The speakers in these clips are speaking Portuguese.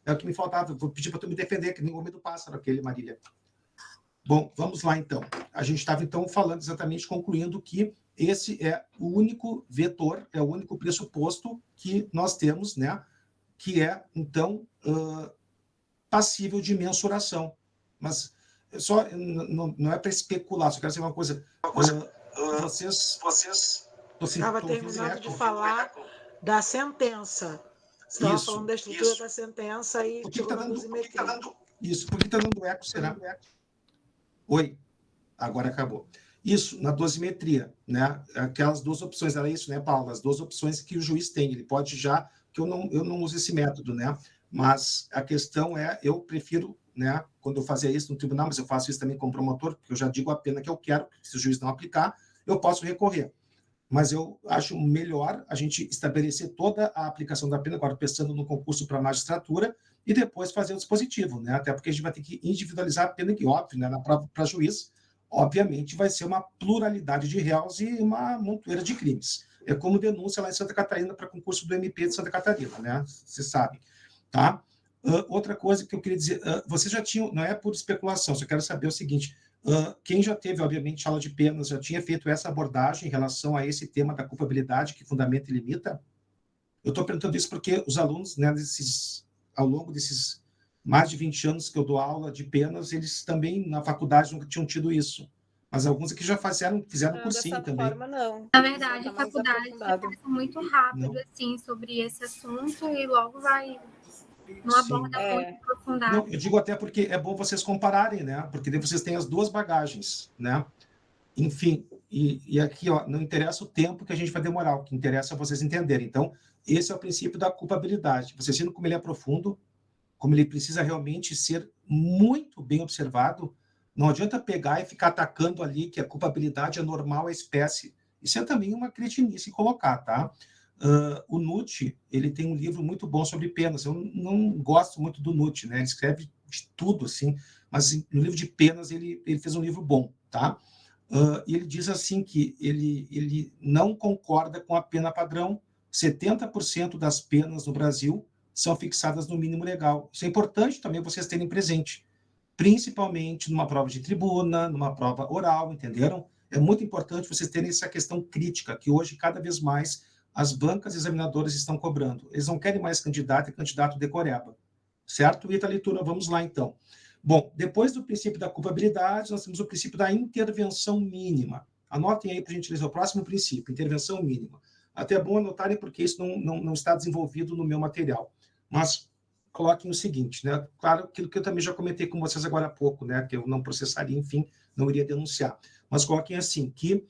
É o que me faltava. Vou pedir para tu me defender, que nem o homem do pássaro, aquele, Marília. Bom, vamos lá, então. A gente estava, então, falando exatamente, concluindo que esse é o único vetor, é o único pressuposto que nós temos, né? Que é, então, passível de mensuração. Mas só não é para especular, só quero dizer uma coisa. Vocês Estava terminando de falar da sentença. Você estava falando da estrutura da sentença e chegou na dosimetria. Isso, por que está dando eco, será? Oi, agora acabou. Isso, na dosimetria, né? Aquelas duas opções, era isso, né, Paula? As duas opções que o juiz tem. Ele pode já, que eu não uso esse método, né? Mas a questão é, eu prefiro, né, quando eu fazia isso no tribunal, mas eu faço isso também como promotor, porque eu já digo a pena que eu quero, se o juiz não aplicar, eu posso recorrer. Mas eu acho melhor a gente estabelecer toda a aplicação da pena, agora pensando no concurso para a magistratura, e depois fazer o dispositivo, né? Até porque a gente vai ter que individualizar a pena, que, óbvio, né, na prova para juiz, obviamente, vai ser uma pluralidade de réus e uma montoeira de crimes. É como denúncia lá em Santa Catarina para concurso do MP de Santa Catarina, né? Vocês sabem, tá? Outra coisa que eu queria dizer, vocês já tinham, não é por especulação, só quero saber o seguinte, quem já teve, obviamente, aula de penas, já tinha feito essa abordagem em relação a esse tema da culpabilidade que fundamenta e limita? Eu estou perguntando isso porque os alunos, né, ao longo desses mais de 20 anos que eu dou aula de penas, eles também, na faculdade, nunca tinham tido isso. Mas alguns aqui já fizeram cursinho também. Forma, não. Na verdade, a faculdade pensa muito rápido, assim, sobre esse assunto e logo vai... Não aborda muito aprofundado. Não, eu digo até porque é bom vocês compararem, né? Porque daí vocês têm as duas bagagens, né? Enfim, e aqui, ó, não interessa o tempo que a gente vai demorar, o que interessa é vocês entenderem. Então, esse é o princípio da culpabilidade. Vocês viram como ele é profundo, como ele precisa realmente ser muito bem observado. Não adianta pegar e ficar atacando ali que a culpabilidade é normal à espécie. Isso é também uma cretinice colocar, tá? O Nutt, ele tem um livro muito bom sobre penas. Eu não gosto muito do Nutt, né? Ele escreve de tudo, assim, mas no livro de penas ele fez um livro bom, tá? E ele diz assim que ele não concorda com a pena padrão. 70% das penas no Brasil são fixadas no mínimo legal. Isso é importante também vocês terem presente, principalmente numa prova de tribuna, numa prova oral, entenderam? É muito importante vocês terem essa questão crítica, que hoje, cada vez mais, as bancas examinadoras estão cobrando. Eles não querem mais candidato e candidato decoreba. Certo? Ita leitura, vamos lá, então. Bom, depois do princípio da culpabilidade, nós temos o princípio da intervenção mínima. Anotem aí para a gente ler o próximo princípio, intervenção mínima. Até é bom anotarem, porque isso não está desenvolvido no meu material. Mas coloquem o seguinte, né? Claro, aquilo que eu também já comentei com vocês agora há pouco, né? Que eu não processaria, enfim, não iria denunciar. Mas coloquem assim, que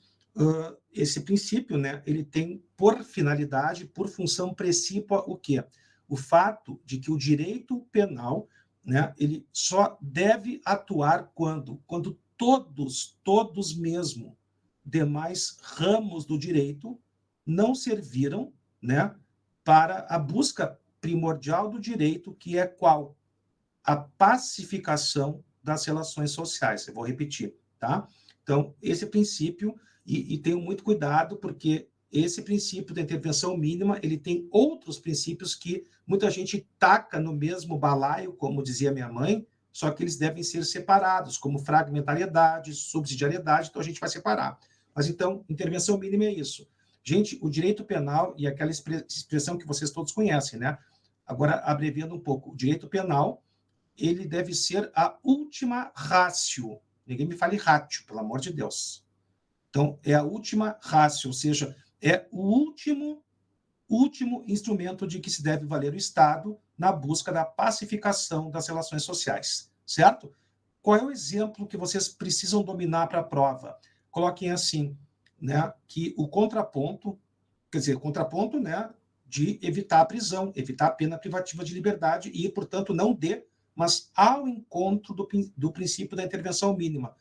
esse princípio, né? Ele tem por finalidade, por função precípua, o quê? O fato de que o direito penal, né, ele só deve atuar quando todos mesmo demais ramos do direito não serviram, né, para a busca primordial do direito, que é qual? A pacificação das relações sociais. Eu vou repetir, tá? Então, esse princípio, e tenham muito cuidado, porque esse princípio da intervenção mínima, ele tem outros princípios que muita gente taca no mesmo balaio, como dizia minha mãe, só que eles devem ser separados, como fragmentariedade, subsidiariedade, então a gente vai separar. Mas então, intervenção mínima é isso. Gente, o direito penal, e aquela expressão que vocês todos conhecem, né? Agora, abreviando um pouco, o direito penal, ele deve ser a última ratio. Ninguém me fale ratio, pelo amor de Deus. Então, é a última ratio, ou seja, é o último instrumento de que se deve valer o Estado na busca da pacificação das relações sociais, certo? Qual é o exemplo que vocês precisam dominar para a prova? Coloquem assim, né, que o contraponto, quer dizer, contraponto, né, de evitar a prisão, evitar a pena privativa de liberdade e, portanto, não mas ao encontro do princípio da intervenção mínima.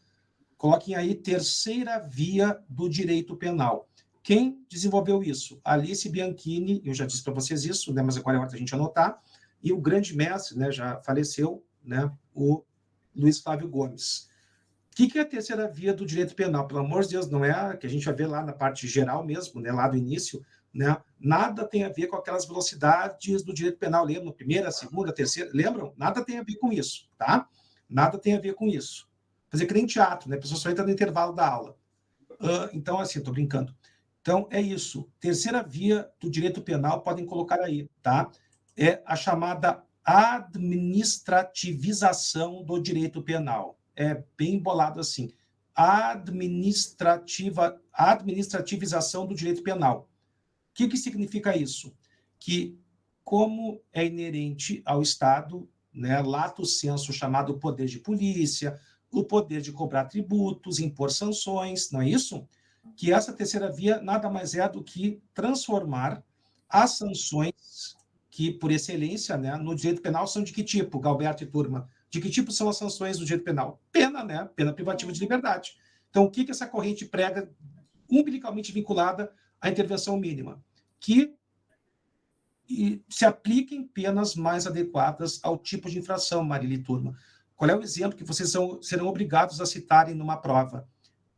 Coloquem aí terceira via do direito penal. Quem desenvolveu isso? Alice Bianchini, eu já disse para vocês isso, né, mas agora é hora da gente anotar, e o grande mestre, né, já faleceu, né, o Luiz Flávio Gomes. O que é a terceira via do direito penal? Pelo amor de Deus, não é a que a gente vai ver lá na parte geral mesmo, né, lá do início, né? Nada tem a ver com aquelas velocidades do direito penal, lembram? Primeira, segunda, terceira, lembram? Nada tem a ver com isso, tá? Nada tem a ver com isso. Fazer que nem teatro, né? A pessoa só entra no intervalo da aula. Então, assim, estou brincando. Então, é isso. Terceira via do direito penal, podem colocar aí, tá? É a chamada administrativização do direito penal. É bem bolado assim. Administrativização do direito penal. O que significa isso? Que, como é inerente ao Estado, né, lato sensu chamado poder de polícia, o poder de cobrar tributos, impor sanções, não é isso? Que essa terceira via nada mais é do que transformar as sanções que, por excelência, né, no direito penal são de que tipo, Galberto e turma? De que tipo são as sanções do direito penal? Pena, né? Pena privativa de liberdade. Então, o que essa corrente prega, umbilicalmente vinculada à intervenção mínima? Que se apliquem penas mais adequadas ao tipo de infração, Marília e turma. Qual é o exemplo que vocês serão obrigados a citarem numa prova?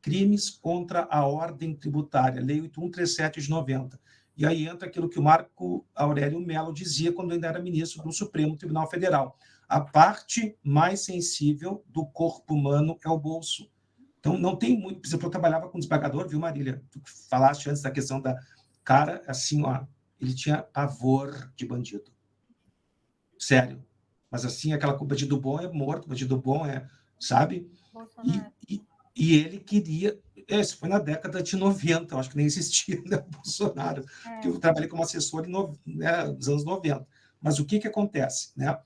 Crimes contra a ordem tributária, Lei 8137 de 90. E aí entra aquilo que o Marco Aurélio Mello dizia quando ainda era ministro do Supremo Tribunal Federal. A parte mais sensível do corpo humano é o bolso. Então, não tem muito... Por exemplo, eu trabalhava com desembargador, viu, Marília? Tu falaste antes da questão da... Cara, assim, ó, ele tinha pavor de bandido. Sério. Mas, assim, aquela bandido bom é morto, bandido bom é... Sabe? E ele queria... Isso foi na década de 90, eu acho que nem existia, né, o Bolsonaro, porque eu trabalhei como assessor nos anos 90. Mas o que acontece? Né?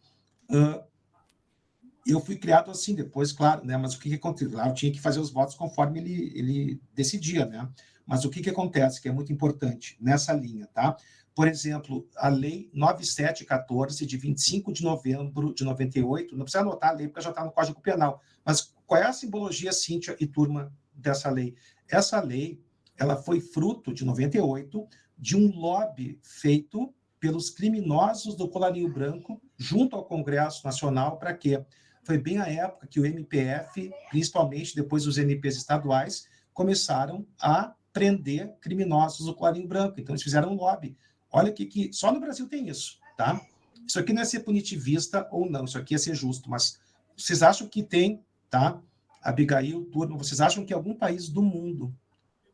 Eu fui criado assim depois, claro, né? Mas o que acontece? Lá eu tinha que fazer os votos conforme ele decidia, né? Mas o que acontece, que é muito importante nessa linha, tá? Por exemplo, a Lei 9714, de 25 de novembro de 98, não precisa anotar a lei, porque já está no Código Penal, mas qual é a simbologia, Cíntia e turma, dessa lei? Essa lei, ela foi fruto, de 98, de um lobby feito pelos criminosos do colarinho branco, junto ao Congresso Nacional, para quê? Foi bem a época que o MPF, principalmente depois dos MPs estaduais, começaram a prender criminosos do colarinho branco. Então, eles fizeram um lobby. Olha que só no Brasil tem isso, tá? Isso aqui não é ser punitivista ou não, isso aqui é ser justo, mas vocês acham que tem, tá? Abigail, turma, vocês acham que algum país do mundo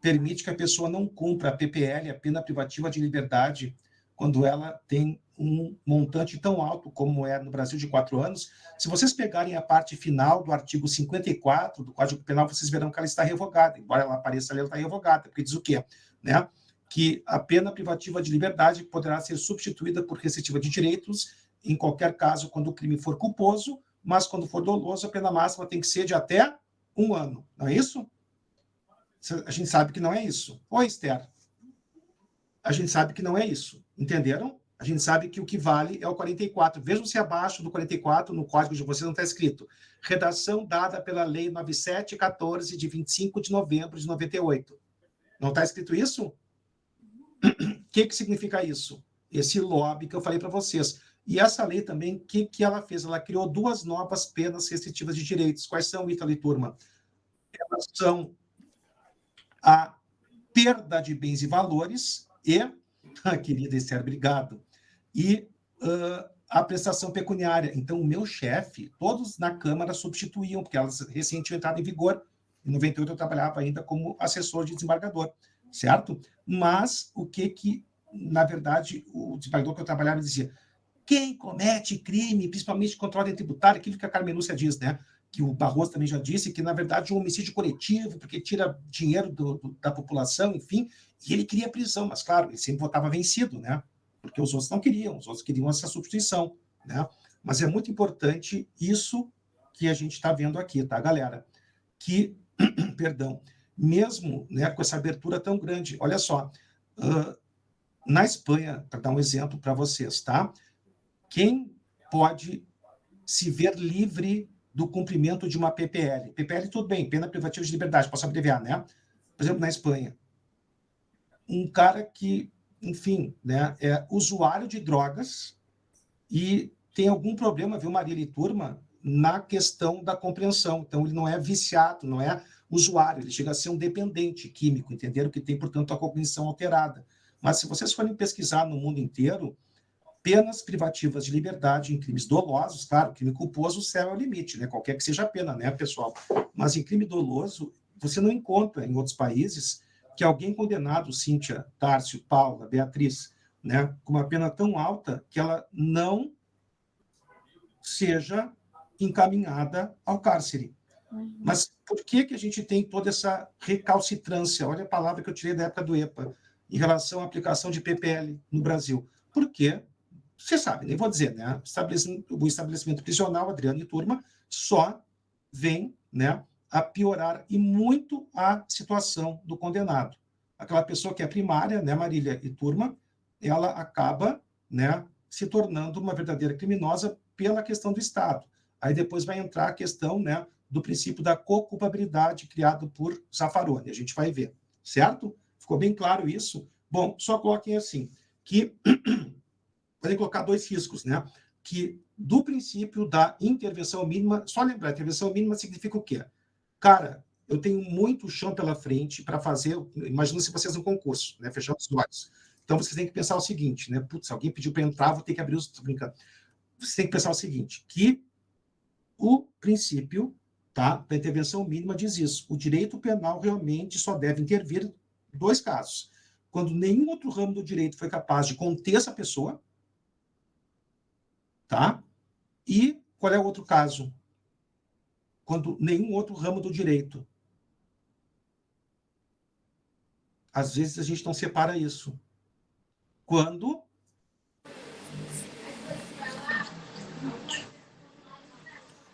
permite que a pessoa não cumpra a PPL, a pena privativa de liberdade, quando ela tem um montante tão alto como é no Brasil de 4 anos? Se vocês pegarem a parte final do artigo 54 do Código Penal, vocês verão que ela está revogada. Embora ela apareça ali, ela está revogada, porque diz o quê? Né? Que a pena privativa de liberdade poderá ser substituída por restritiva de direitos, em qualquer caso, quando o crime for culposo, mas quando for doloso, a pena máxima tem que ser de até 1 ano. Não é isso? A gente sabe que não é isso. Oi, Esther. A gente sabe que não é isso. Entenderam? A gente sabe que o que vale é o 44. Vejam se abaixo do 44, no código de vocês, não está escrito. Redação dada pela Lei 9714, de 25 de novembro de 98. Não está escrito isso? O que significa isso? Esse lobby que eu falei para vocês. E essa lei também, o que ela fez? Ela criou 2 novas penas restritivas de direitos. Quais são, Ítalo e turma? Elas são a perda de bens e valores e, querida Esther, obrigado, e a prestação pecuniária. Então, o meu chefe, todos na Câmara substituíam, porque elas recém tinham entrado em vigor. Em 98 eu trabalhava ainda como assessor de desembargador, certo? Mas o que na verdade, o desembargador que eu trabalhava dizia: quem comete crime, principalmente contra a ordem tributária, aquilo que a Carmen Lúcia diz, né? Que o Barroso também já disse, que, na verdade, é um homicídio coletivo, porque tira dinheiro da população, enfim, e ele queria prisão, mas, claro, ele sempre votava vencido, né? Porque os outros não queriam, os outros queriam essa substituição, né? Mas é muito importante isso que a gente está vendo aqui, tá, galera? Que, perdão, mesmo, né, com essa abertura tão grande, olha só, na Espanha, para dar um exemplo para vocês, tá? Quem pode se ver livre do cumprimento de uma PPL? PPL, tudo bem, pena privativa de liberdade, posso abreviar, né? Por exemplo, na Espanha, um cara que, enfim, né, é usuário de drogas e tem algum problema, viu, Marília e turma, na questão da compreensão. Então, ele não é viciado, não é usuário, ele chega a ser um dependente químico, entenderam? Que tem, portanto, a cognição alterada. Mas se vocês forem pesquisar no mundo inteiro, penas privativas de liberdade em crimes dolosos, claro, crime culposo, o céu é o limite, né? Qualquer que seja a pena, né, pessoal? Mas em crime doloso, você não encontra em outros países que alguém condenado, Cíntia, Tárcio, Paula, Beatriz, né, com uma pena tão alta que ela não seja encaminhada ao cárcere. Mas por que a gente tem toda essa recalcitrância? Olha a palavra que eu tirei da época do EPA, em relação à aplicação de PPL no Brasil. Por quê? Você sabe, nem vou dizer, né? O estabelecimento prisional, Adriano e turma, só vem, né, a piorar e muito a situação do condenado. Aquela pessoa que é primária, né, Marília e turma, ela acaba, né, se tornando uma verdadeira criminosa pela questão do Estado. Aí depois vai entrar a questão, né, do princípio da co-culpabilidade criado por Zaffaroni. A gente vai ver, certo? Ficou bem claro isso? Bom, só coloquem assim, que podem colocar 2 riscos, né? Que do princípio da intervenção mínima, só lembrar, intervenção mínima significa o quê? Cara, eu tenho muito chão pela frente para fazer, imagina se vocês no concurso, né? Fechando os olhos. Então, vocês têm que pensar o seguinte, né? Putz, alguém pediu para entrar, vou ter que abrir os... Tô brincando. Você tem que pensar o seguinte, que o princípio, tá, da intervenção mínima diz isso. O direito penal realmente só deve intervir em 2 casos. Quando nenhum outro ramo do direito foi capaz de conter essa pessoa, tá? E qual é o outro caso? Quando nenhum outro ramo do direito. Às vezes a gente não separa isso. Quando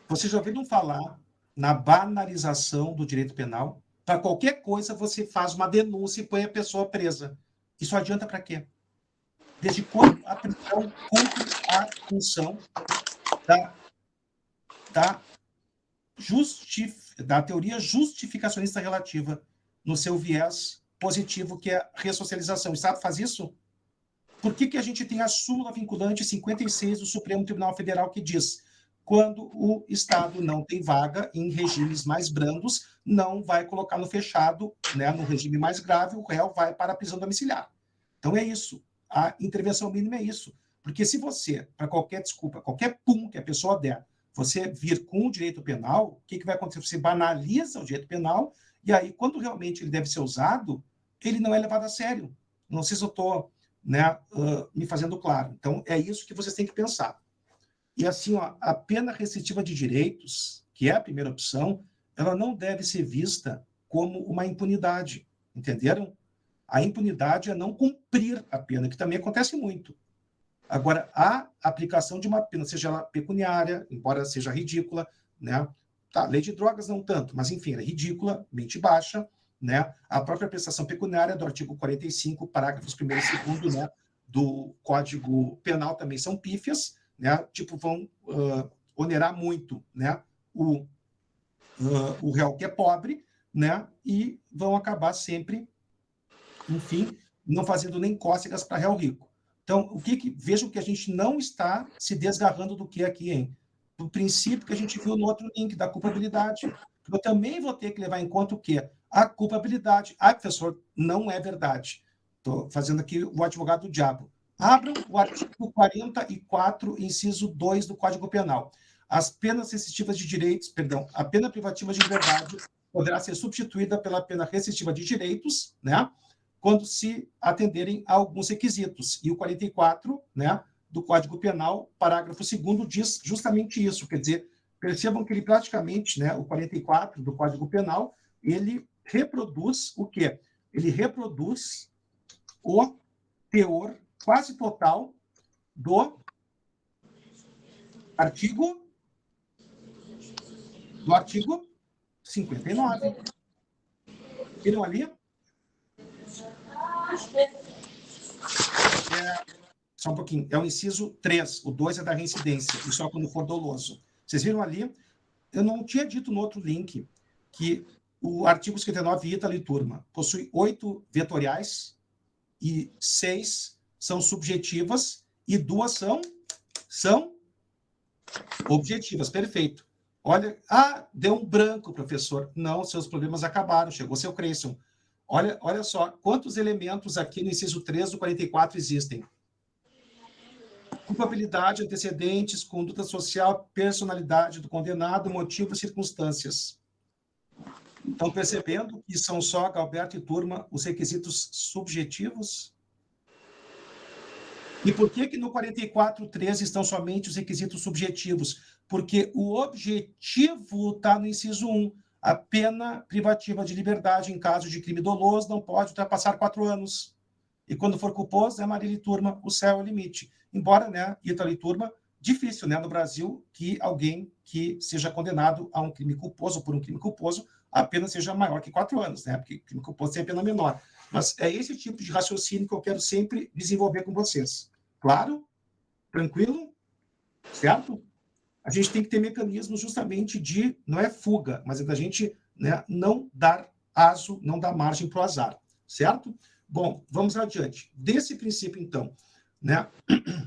vocês já ouviram falar na banalização do direito penal? Para qualquer coisa você faz uma denúncia e põe a pessoa presa. Isso adianta para quê? Desde quando a prisão cumpre a função da teoria justificacionista relativa no seu viés positivo, que é a ressocialização. O Estado faz isso? Por que a gente tem a súmula vinculante 56 do Supremo Tribunal Federal que diz: quando o Estado não tem vaga em regimes mais brandos, não vai colocar no fechado, né, no regime mais grave, o réu vai para a prisão domiciliar. Então é isso. A intervenção mínima é isso. Porque se você, para qualquer desculpa, qualquer pum que a pessoa der, você vir com o direito penal, o que vai acontecer? Você banaliza o direito penal, e aí, quando realmente ele deve ser usado, ele não é levado a sério. Não sei se eu estou, né, me fazendo claro. Então, é isso que vocês têm que pensar. E assim, ó, a pena restritiva de direitos, que é a primeira opção, ela não deve ser vista como uma impunidade, entenderam? A impunidade é não cumprir a pena, que também acontece muito. Agora, a aplicação de uma pena, seja ela pecuniária, embora seja ridícula, né? Tá, lei de drogas não tanto, mas enfim, é ridícula, mente baixa, né? A própria prestação pecuniária do artigo 45, parágrafos 1º e 2º, né, do Código Penal também são pífias, né? Tipo, vão onerar muito, né, o réu que é pobre, né? E vão acabar sempre, enfim, não fazendo nem cócegas para réu rico. Então, vejam que a gente não está se desgarrando do que aqui, hein? Do princípio que a gente viu no outro link, da culpabilidade. Eu também vou ter que levar em conta o quê? A culpabilidade. Ah, professor, não é verdade. Estou fazendo aqui o advogado do diabo. Abram o artigo 44, inciso 2 do Código Penal. As penas restritivas de direitos, perdão, a pena privativa de liberdade poderá ser substituída pela pena restritiva de direitos, né? Quando se atenderem a alguns requisitos. E o 44, né, do Código Penal, parágrafo 2º, diz justamente isso. Quer dizer, percebam que ele praticamente, né, o 44 do Código Penal, ele reproduz o quê? Ele reproduz o teor quase total do artigo 59. Viram ali? Só um pouquinho. É o inciso 3. O 2 é da reincidência, e só quando for doloso. Vocês viram ali? Eu não tinha dito no outro link que o artigo 59, Ítalo e turma, possui 8 vetoriais e 6 são subjetivas e 2 são objetivas. Perfeito. Olha, deu um branco, professor. Não, seus problemas acabaram. Chegou seu Creyson. Olha só, quantos elementos aqui no inciso 3 do 44 existem? Culpabilidade, antecedentes, conduta social, personalidade do condenado, motivo e circunstâncias. Estão percebendo que são só, Galberto e turma, os requisitos subjetivos? E por que no 44.13 estão somente os requisitos subjetivos? Porque o objetivo está no inciso 1. A pena privativa de liberdade em caso de crime doloso não pode ultrapassar 4 anos. E quando for culposo, né, Marília e turma, o céu é o limite. Embora, né, Ítalo e turma, difícil, né, no Brasil, que alguém que seja condenado a um crime culposo, ou por um crime culposo, a pena seja maior que 4 anos, né, porque crime culposo tem a pena menor. Mas é esse tipo de raciocínio que eu quero sempre desenvolver com vocês. Claro? Tranquilo? Certo? A gente tem que ter mecanismos justamente de, não é fuga, mas é da gente, né, não dar aso, não dar margem para o azar. Certo? Bom, vamos adiante. Desse princípio, então, né,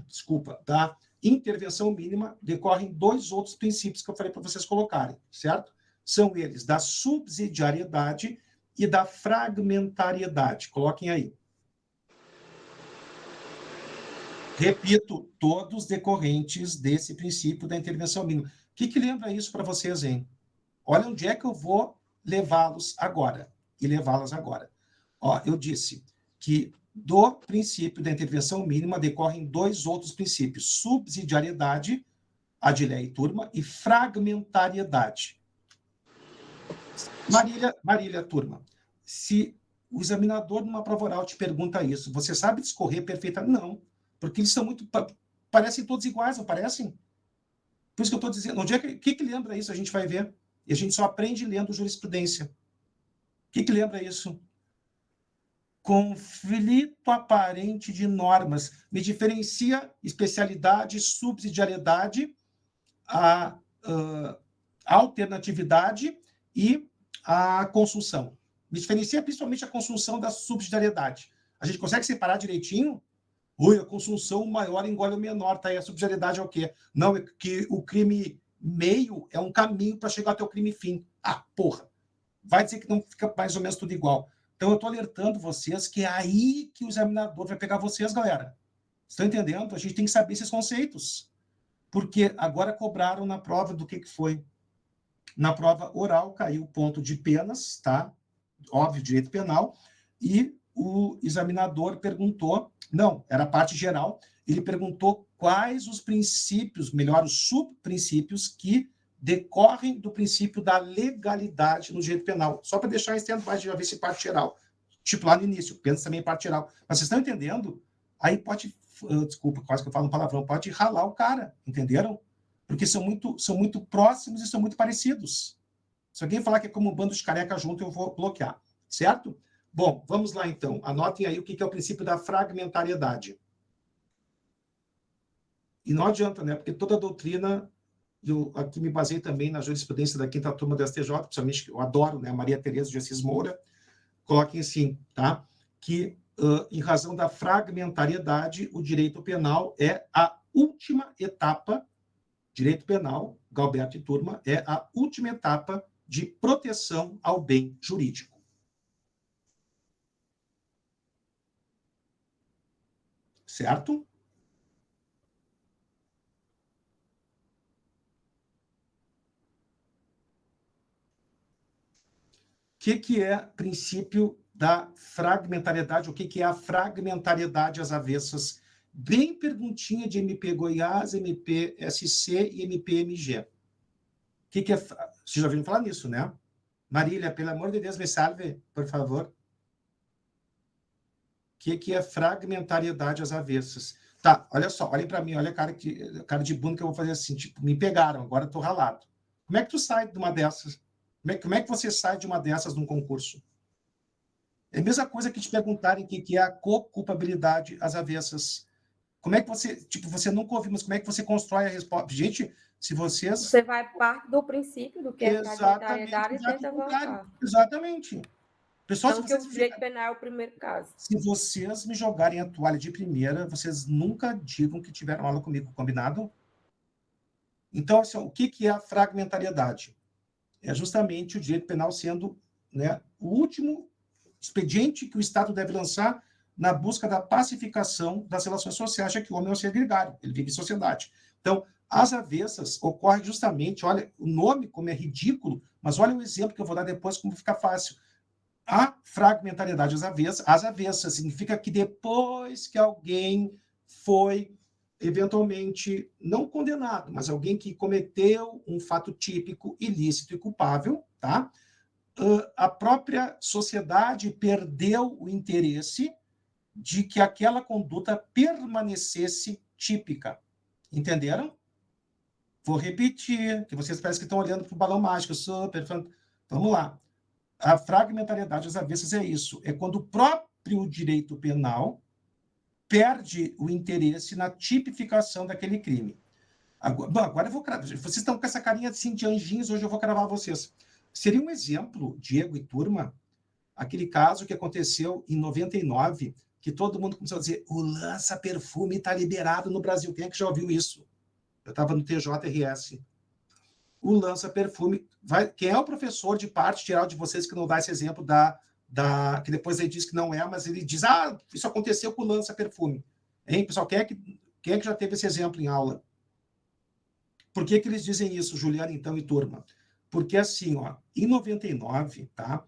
desculpa, da intervenção mínima, decorrem 2 outros princípios que eu falei para vocês colocarem, certo? São eles da subsidiariedade e da fragmentariedade. Coloquem aí. Repito, todos decorrentes desse princípio da intervenção mínima. O que lembra isso para vocês, hein? Olha onde é que eu vou levá-los agora. E levá-las agora. Ó, eu disse que do princípio da intervenção mínima decorrem 2 outros princípios: subsidiariedade, Adilé e turma, e fragmentariedade. Marília, turma, se o examinador numa prova oral te pergunta isso, você sabe discorrer perfeitamente? Não, porque eles são muito... Parecem todos iguais, não parecem? Por isso que eu estou dizendo, onde é que lembra isso? A gente vai ver. E a gente só aprende lendo jurisprudência. O que lembra isso? Conflito aparente de normas. Me diferencia especialidade, subsidiariedade, a alternatividade e a consunção. Me diferencia principalmente a consunção da subsidiariedade. A gente consegue separar direitinho? Oi, a consunção maior engole o menor, tá? E a subsidiariedade é o quê? Não, é que o crime meio é um caminho para chegar até o crime fim. Ah, porra! Vai dizer que não fica mais ou menos tudo igual. Então, eu estou alertando vocês que é aí que o examinador vai pegar vocês, galera. Estão entendendo? A gente tem que saber esses conceitos. Porque agora cobraram na prova do que foi. Na prova oral caiu o ponto de penas, tá? Óbvio, direito penal, e o examinador perguntou, não, era a parte geral, ele perguntou quais os princípios, melhor, os subprincípios que decorrem do princípio da legalidade no direito penal. Só para deixar em stand-by, já ver se parte geral. Tipo lá no início, pensa também em parte geral. Mas vocês estão entendendo? Aí pode, desculpa, quase que eu falo um palavrão, pode ralar o cara, entenderam? Porque são muito próximos e são muito parecidos. Se alguém falar que é como um bando de careca junto, eu vou bloquear, certo? Bom, vamos lá então. Anotem aí o que é o princípio da fragmentariedade. E não adianta, né? Porque toda a doutrina, eu aqui me baseei também na jurisprudência da 5ª turma do STJ, principalmente, eu adoro, né? Maria Tereza de Assis Moura, coloquem assim, tá? Que, em razão da fragmentariedade, o direito penal é a última etapa, direito penal, Galberto e turma, é a última etapa de proteção ao bem jurídico. Certo? O que é princípio da fragmentariedade? O que é a fragmentariedade às avessas? Bem perguntinha de MP Goiás, MP SC e MP MG. O que é... Vocês já ouviram falar nisso, né? Marília, pelo amor de Deus, me salve, por favor. O que é fragmentariedade às avessas? Tá, olha só, olhem para mim, olha a cara de bunda que eu vou fazer assim, tipo, me pegaram, agora estou ralado. Como é que tu sai de uma dessas? Como é que você sai de uma dessas num concurso? É a mesma coisa que te perguntarem o que é a co-culpabilidade às avessas. Como é que você, tipo, você nunca ouviu, mas como é que você constrói a resposta? Gente, se vocês... Você vai parte do princípio do que é fragmentariedade e tenta voltar. Exatamente. Pessoal, então, que o direito penal é o primeiro caso. Se vocês me jogarem a toalha de primeira, vocês nunca digam que tiveram aula comigo, combinado? Então, assim, o que é a fragmentariedade? É justamente o direito penal sendo, né, o último expediente que o Estado deve lançar na busca da pacificação das relações sociais, já que o homem é um ser gregário, ele vive em sociedade. Então, as avessas ocorrem justamente, olha, o nome como é ridículo, mas olha o exemplo que eu vou dar depois, como fica fácil. A fragmentariedade às avessas significa que depois que alguém foi, eventualmente, não condenado, mas alguém que cometeu um fato típico, ilícito e culpável, tá? A própria sociedade perdeu o interesse de que aquela conduta permanecesse típica. Entenderam? Vou repetir, que vocês parecem que estão olhando para o balão mágico. Super. Vamos lá. A fragmentariedade às avessas é isso. É quando o próprio direito penal perde o interesse na tipificação daquele crime. Agora eu vou cravar. Vocês estão com essa carinha assim, de anjinhos, hoje eu vou cravar vocês. Seria um exemplo, Diego e turma, aquele caso que aconteceu em 99, que todo mundo começou a dizer, o lança-perfume está liberado no Brasil. Quem é que já ouviu isso? Eu estava no TJRS. O lança-perfume... Quem é o professor de parte geral de vocês que não dá esse exemplo que depois ele diz que não é, mas ele diz, isso aconteceu com o lança-perfume. Hein, pessoal? Quem é que já teve esse exemplo em aula? Por que eles dizem isso, Juliana, então, e turma? Porque, assim, ó, em 99, tá?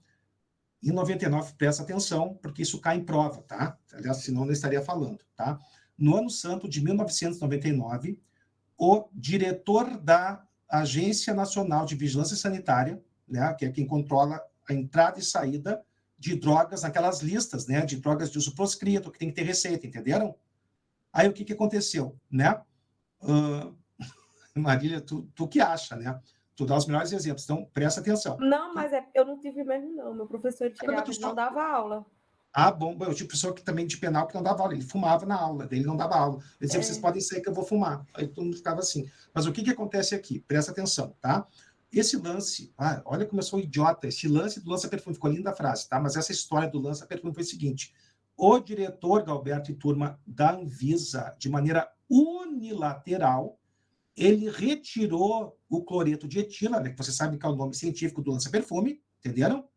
Em 99, presta atenção, porque isso cai em prova, tá? Aliás, senão não estaria falando, tá? No ano santo de 1999, o diretor da Agência Nacional de Vigilância Sanitária, né, que é quem controla a entrada e saída de drogas naquelas listas, né, de drogas de uso proscrito, que tem que ter receita, entenderam? Aí o que aconteceu, né? Marília, tu que acha, né? Tu dá os melhores exemplos, então presta atenção. Não, mas eu não tive mesmo, não. Meu professor chegava, não dava aula. Bom, eu tive professor que também de penal que não dava aula, ele fumava na aula, ele não dava aula. Ele dizia, vocês podem sair que eu vou fumar. Aí todo mundo ficava assim. Mas o que acontece aqui? Presta atenção, tá? Esse lance, olha como eu sou idiota, esse lance do lança-perfume, ficou linda a frase, tá? Mas essa história do lança-perfume foi o seguinte, o diretor Galberto e turma da Anvisa, de maneira unilateral, ele retirou o cloreto de etila, né, que você sabe que é o nome científico do lança-perfume, entenderam?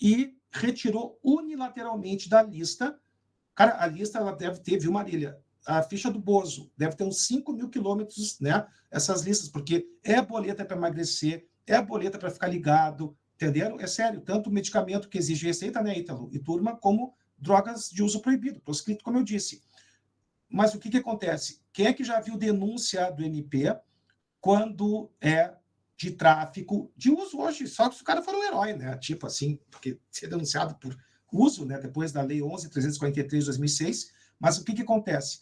E retirou unilateralmente da lista. Cara, a lista ela deve ter, viu, Marília? A ficha do Bozo deve ter uns 5.000 quilômetros, né? Essas listas, porque é boleta para emagrecer, é boleta para ficar ligado, entenderam? É sério, tanto o medicamento que exige receita, né, Ítalo e turma, como drogas de uso proibido, proscrito, como eu disse. Mas o que acontece? Quem é que já viu denúncia do MP quando é de tráfico de uso hoje? Só que os caras foram um herói, né? Tipo assim, porque ser denunciado por uso, né? Depois da Lei 11.343 de 2006. Mas o que acontece?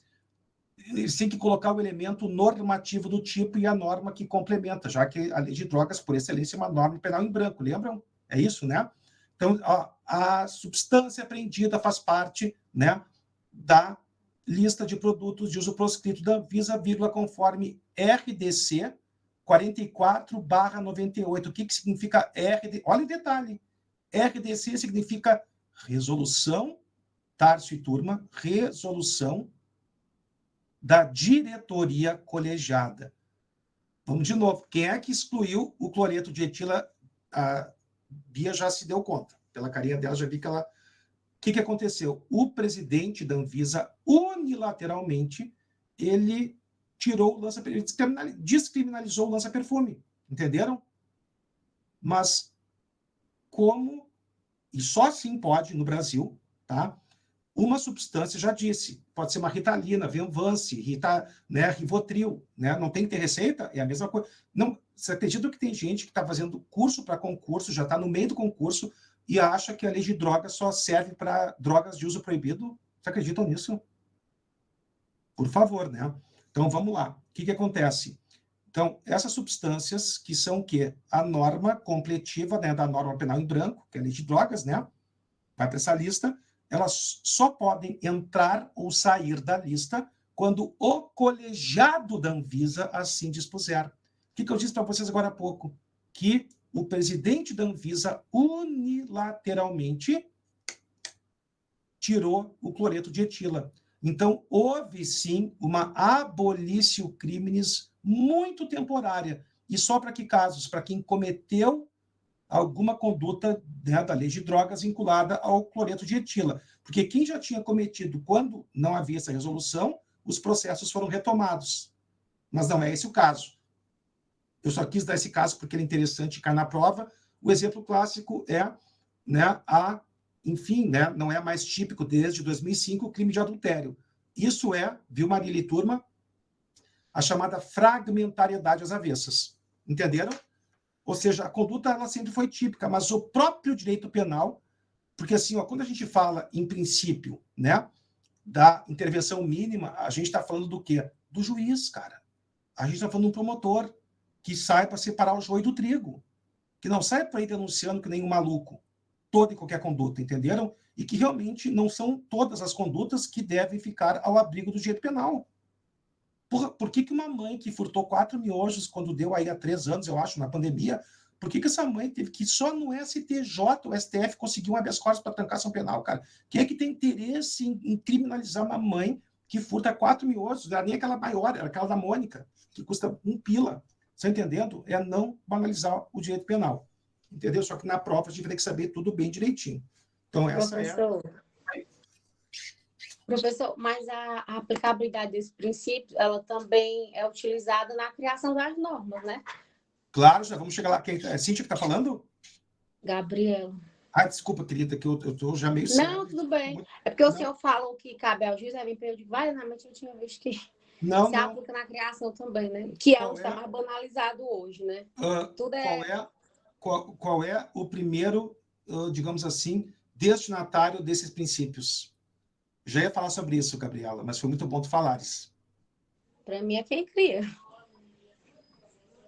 Eles têm que colocar o elemento normativo do tipo e a norma que complementa, já que a lei de drogas, por excelência, é uma norma penal em branco, lembram? É isso, né? Então, a substância apreendida faz parte, né, da lista de produtos de uso proscrito da Anvisa, conforme RDC 44/98. O que significa RDC? Olha o detalhe. RDC significa resolução, Tarso e turma, resolução da diretoria colegiada. Vamos de novo. Quem é que excluiu o cloreto de etila? A Bia já se deu conta. Pela carinha dela, já vi que ela... O que aconteceu? O presidente da Anvisa, unilateralmente, ele tirou o lança-perfume, descriminalizou o lança-perfume. Entenderam? Mas como, e só assim pode no Brasil, tá? Uma substância, já disse, pode ser uma Ritalina, Venvance, Rivotril, né? Não tem que ter receita? É a mesma coisa. Não, você acredita que tem gente que está fazendo curso para concurso, já está no meio do concurso, e acha que a lei de drogas só serve para drogas de uso proibido? Vocês acreditam nisso? Por favor, né? Então, vamos lá. O que acontece? Então, essas substâncias que são o quê? A norma completiva, né, da norma penal em branco, que é a lei de drogas, né? Vai para essa lista. Elas só podem entrar ou sair da lista quando o colegiado da Anvisa assim dispuser. O que eu disse para vocês agora há pouco? Que o presidente da Anvisa unilateralmente tirou o cloreto de etila. Então, houve, sim, uma abolitio criminis muito temporária. E só para que casos? Para quem cometeu alguma conduta, né, da lei de drogas vinculada ao cloreto de etila. Porque quem já tinha cometido, quando não havia essa resolução, os processos foram retomados. Mas não é esse o caso. Eu só quis dar esse caso porque ele é interessante e cai na prova. O exemplo clássico é, né, enfim, né, não é mais típico desde 2005 o crime de adultério. Isso é, viu, Marília e turma, a chamada fragmentariedade às avessas. Entenderam? Ou seja, a conduta ela sempre foi típica, mas o próprio direito penal, porque assim, ó, quando a gente fala em princípio, né, da intervenção mínima, a gente está falando do quê? Do juiz, cara. A gente está falando de um promotor que sai para separar o joio do trigo, que não sai para ir denunciando que nem um maluco toda e qualquer conduta, entenderam? E que realmente não são todas as condutas que devem ficar ao abrigo do direito penal. Por que uma mãe que furtou 4 miojos quando deu aí há 3 anos, eu acho, na pandemia, por que essa mãe teve que só no STJ, o STF, conseguir um habeas corpus para trancar ação penal, cara? Quem é que tem interesse em criminalizar uma mãe que furta 4 miojos? Não era nem aquela maior, era aquela da Mônica, que custa 1 pila. Você está entendendo? É não banalizar o direito penal. Entendeu? Só que na prova a gente vai ter que saber tudo bem direitinho. Então, essa Professor, mas a aplicabilidade desse princípio, ela também é utilizada na criação das normas, né? Claro, já vamos chegar lá. Quem, é Cíntia que está falando? Gabriela. Desculpa, querida, que eu estou já meio... Não, tudo bem. É porque o senhor falou que cabe ao juiz, aí me perdi variamente, eu tinha visto que se aplica na criação também, né? Que é onde está mais banalizado hoje, né? Tudo Qual é o primeiro, digamos assim, destinatário desses princípios? Já ia falar sobre isso, Gabriela, mas foi muito bom tu falares. Para mim é quem cria.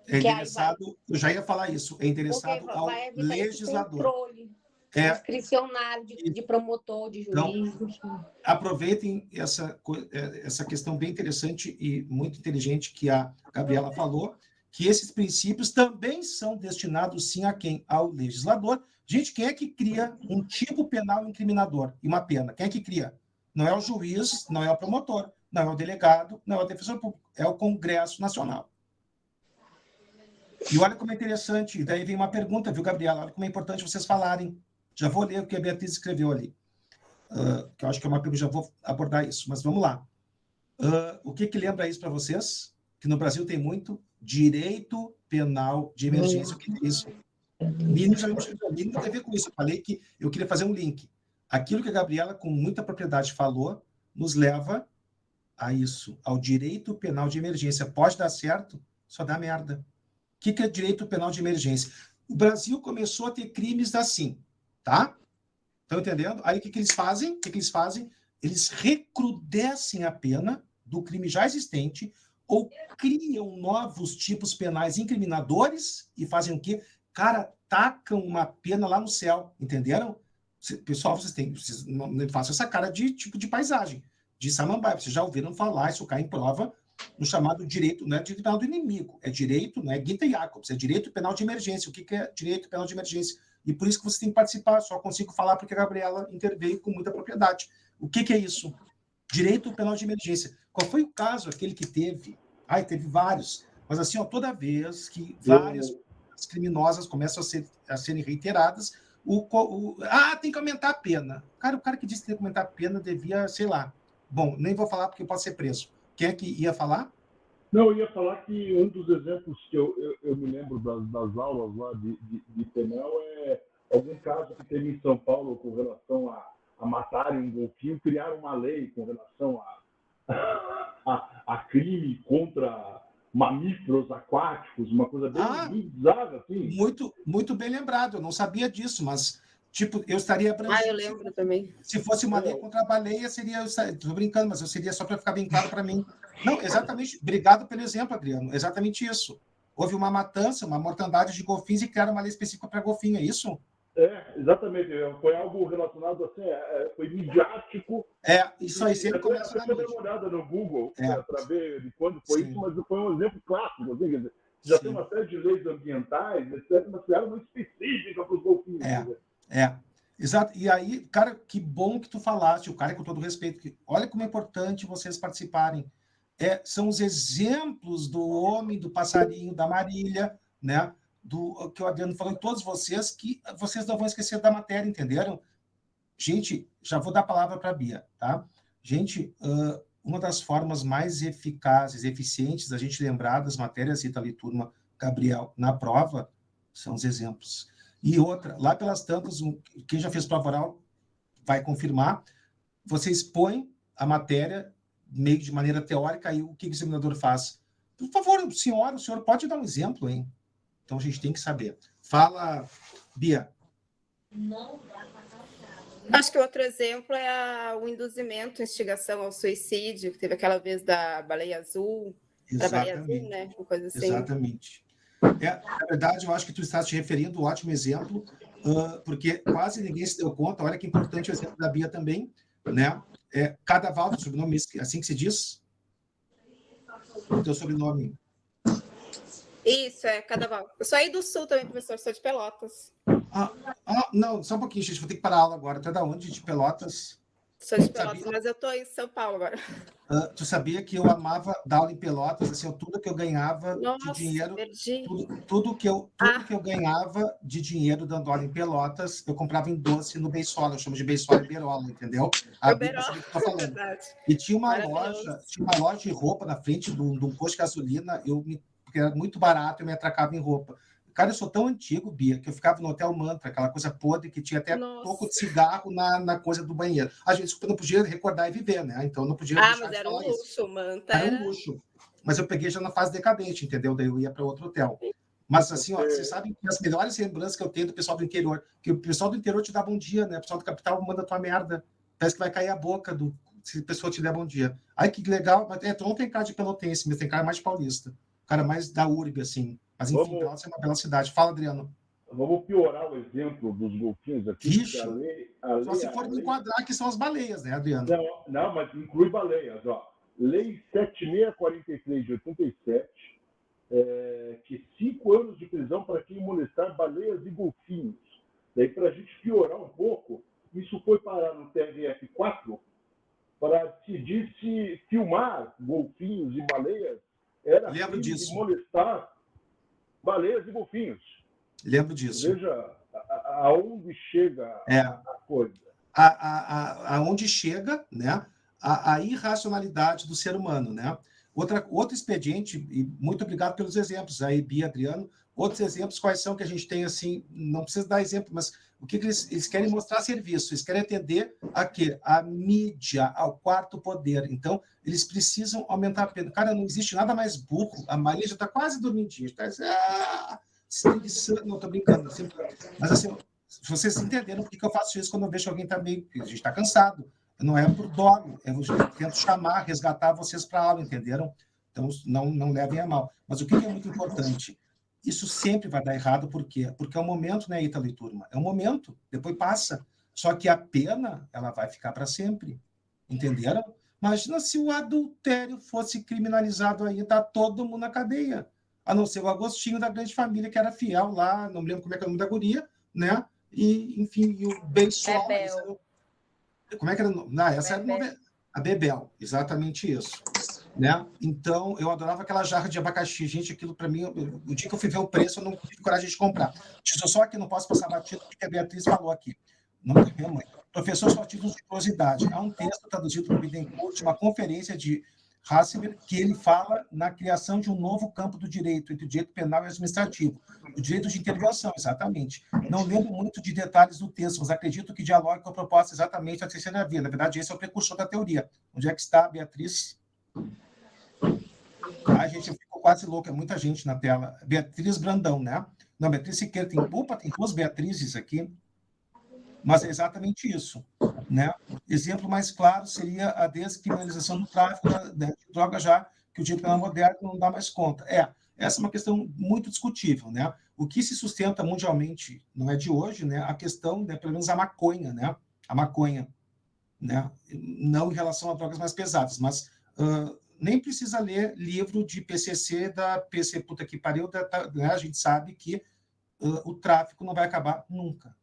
É interessado, eu já ia falar isso, é interessado ao legislador. Controle discricionário de promotor, de juiz. Então, aproveitem essa questão bem interessante e muito inteligente que a Gabriela falou, que esses princípios também são destinados, sim, a quem? Ao legislador. Gente, quem é que cria um tipo penal incriminador e uma pena? Quem é que cria? Não é o juiz, não é o promotor, não é o delegado, não é o defensor público, é o Congresso Nacional. E olha como é interessante, e daí vem uma pergunta, viu, Gabriela? Olha como é importante vocês falarem. Já vou ler o que a Beatriz escreveu ali, que eu acho que é uma pergunta, já vou abordar isso, mas vamos lá. O que lembra isso para vocês? Que no Brasil tem muito direito penal de emergência. O que é isso? Mínimo tem a ver com isso. Eu falei que eu queria fazer um link. Aquilo que a Gabriela, com muita propriedade, falou, nos leva a isso, ao direito penal de emergência. Pode dar certo, só dá merda. O que é direito penal de emergência? O Brasil começou a ter crimes assim, tá? Estão entendendo? Aí o que eles fazem? Eles recrudescem a pena do crime já existente ou criam novos tipos penais incriminadores e fazem o quê? Cara, tacam uma pena lá no céu, entenderam? Pessoal, vocês não façam essa cara de tipo de paisagem, de samambaia. Vocês já ouviram falar, isso cai em prova no chamado direito, não é direito penal do inimigo, é direito, não é Guita Jacobs, é direito penal de emergência. O que é direito penal de emergência? E por isso que você tem que participar, só consigo falar porque a Gabriela interveio com muita propriedade. O que é isso? Direito penal de emergência. Qual foi o caso, aquele que teve? Teve vários, mas assim, ó, toda vez que várias criminosas começam a serem reiteradas, tem que aumentar a pena. Cara, o cara que disse que tem que aumentar a pena devia, sei lá. Bom, nem vou falar porque pode ser preso. Quem é que ia falar? Não, eu ia falar que um dos exemplos que eu me lembro das aulas lá de penal é algum caso que teve em São Paulo com relação a matarem um golfinho, criaram uma lei com relação a crime contra mamíferos aquáticos, uma coisa bem bizarra, assim. Muito bem lembrado, eu não sabia disso, mas tipo, eu estaria abrangido. Eu lembro também. Se fosse uma lei contra a baleia, estou brincando, mas eu seria só para ficar bem claro para mim. Não, exatamente, obrigado pelo exemplo, Adriano, exatamente isso. Houve uma matança, uma mortandade de golfinhos e criaram uma lei específica para golfinho, é isso? Exatamente, foi algo relacionado assim, foi midiático. Isso aí sempre começa na mídia. Eu dei uma olhada no Google para ver de quando foi isso, mas foi um exemplo clássico, assim, quer dizer, já tem uma série de leis ambientais, etc., mas era muito específica para os golfinhos. Exato. E aí, cara, que bom que tu falaste, o cara com todo respeito, olha como é importante vocês participarem. São os exemplos do homem, do passarinho, da Marília, né? do que o Adriano falou, e todos vocês, que vocês não vão esquecer da matéria, entenderam? Gente, já vou dar a palavra para a Bia, tá? Gente, uma das formas mais eficazes, eficientes da gente lembrar das matérias Rita Turma, Gabriel, na prova, são os exemplos. E outra, lá pelas tantas, quem já fez prova oral vai confirmar, você expõe a matéria meio de maneira teórica, e o que o examinador faz? Por favor, o senhor pode dar um exemplo, hein? Então, a gente tem que saber. Fala, Bia. Acho que outro exemplo é o induzimento, instigação ao suicídio, que teve aquela vez da baleia azul. Exatamente. Da baleia azul, né? Uma coisa assim. Exatamente. Na verdade, eu acho que tu estás te referindo, um ótimo exemplo, porque quase ninguém se deu conta, olha que importante o exemplo da Bia também, né? Cadaval, do sobrenome, assim que se diz? O teu sobrenome. Isso, Cadaval. Eu sou aí do Sul também, professor, sou de Pelotas. Não, só um pouquinho, gente, vou ter que parar a aula agora. Até da onde? De Pelotas? Sou de Pelotas, mas eu estou em São Paulo agora. Tu sabia que eu amava dar aula em Pelotas, assim, tudo que eu ganhava de dinheiro, tudo que eu ganhava de dinheiro dando aula em Pelotas, eu comprava em doce no Beisola, eu chamo de Beisola e Berola, entendeu? E tinha uma loja de roupa na frente de um posto de gasolina, porque era muito barato, eu me atracava em roupa. Cara, eu sou tão antigo, Bia, que eu ficava no Hotel Mantra, aquela coisa podre que tinha até toco de cigarro na coisa do banheiro. A gente não podia recordar e viver, né? Então não podia deixar mas de era um falar luxo, isso. Manta. Era um luxo. Mas eu peguei já na fase decadente, entendeu? Daí eu ia para outro hotel. Mas assim, vocês sabem que as melhores lembranças que eu tenho do pessoal do interior, que o pessoal do interior te dá bom dia, né? O pessoal do capital manda tua merda. Parece que vai cair a boca se a pessoa te der bom dia. Ai, que legal. Tu não tem cara de pelotense, mas tem cara mais de paulista. Cara mais da URB, assim. Mas, enfim, Pelotas é uma bela cidade. Fala, Adriano. Vamos piorar o exemplo dos golfinhos aqui. Ixi, só se for me enquadrar que são as baleias, né, Adriano? Não, mas inclui baleias. Ó. Lei 7643 de 87, que 5 anos de prisão para quem molestar baleias e golfinhos. Daí, para a gente piorar um pouco, isso foi parar no TRF4 para decidir se filmar golfinhos e baleias era crime de molestar baleias e golfinhos. Lembro disso. Veja aonde chega a coisa. Aonde chega, né, a irracionalidade do ser humano, né? Outro expediente, e muito obrigado pelos exemplos aí, Bia, Adriano. Outros exemplos, quais são que a gente tem, assim, não precisa dar exemplo, mas o que eles querem mostrar serviço, eles querem atender a mídia, ao quarto poder. Então, eles precisam aumentar a pena. Cara, não existe nada mais burro. A Maria já está quase dormidinha, está não, estou brincando. Mas, assim, se vocês entenderam por que eu faço isso quando eu vejo que alguém está meio... A gente está cansado. Não é por dó, eu tento chamar, resgatar vocês para a aula, entenderam? Então, não levem a mal. Mas o que é muito importante? Isso sempre vai dar errado, por quê? Porque é um momento, né, Ítalo e turma? É um momento, depois passa. Só que a pena, ela vai ficar para sempre. Entenderam? Imagina se o adultério fosse criminalizado aí, tá todo mundo na cadeia. A não ser o Agostinho da Grande Família, que era fiel lá, não me lembro como é que é o nome da guria, né? E, enfim, e o Beisola... Como é que era? Essa era a Bebel, exatamente isso. Né? Então, eu adorava aquela jarra de abacaxi. Gente, aquilo para mim, o dia que eu fui ver o preço, eu não tive coragem de comprar. Só que não posso passar batido, porque a Beatriz falou aqui. Não é minha mãe. Professor, só títulos de curiosidade. Há um texto traduzido por Bittencourt, uma conferência de Hasselberg, que ele fala na criação de um novo campo do direito, entre o direito penal e administrativo. O direito de intervenção, exatamente. Não lembro muito de detalhes do texto, mas acredito que dialoga com a proposta exatamente da terceira via. Na verdade, esse é o precursor da teoria. Onde é que está a Beatriz? A gente ficou quase louca, é muita gente na tela. Beatriz Brandão, né? Não, Beatriz Siqueira, tem 2 Beatrizes aqui, mas é exatamente isso, né? Exemplo mais claro seria a descriminalização do tráfico de droga, já que o direito penal moderno não dá mais conta. Essa é uma questão muito discutível, né? O que se sustenta mundialmente, não é de hoje, né? A questão, né, pelo menos a maconha, né? A maconha, né? Não em relação a drogas mais pesadas, mas nem precisa ler livro de PCC da PC puta que pariu, né? A gente sabe que o tráfico não vai acabar nunca.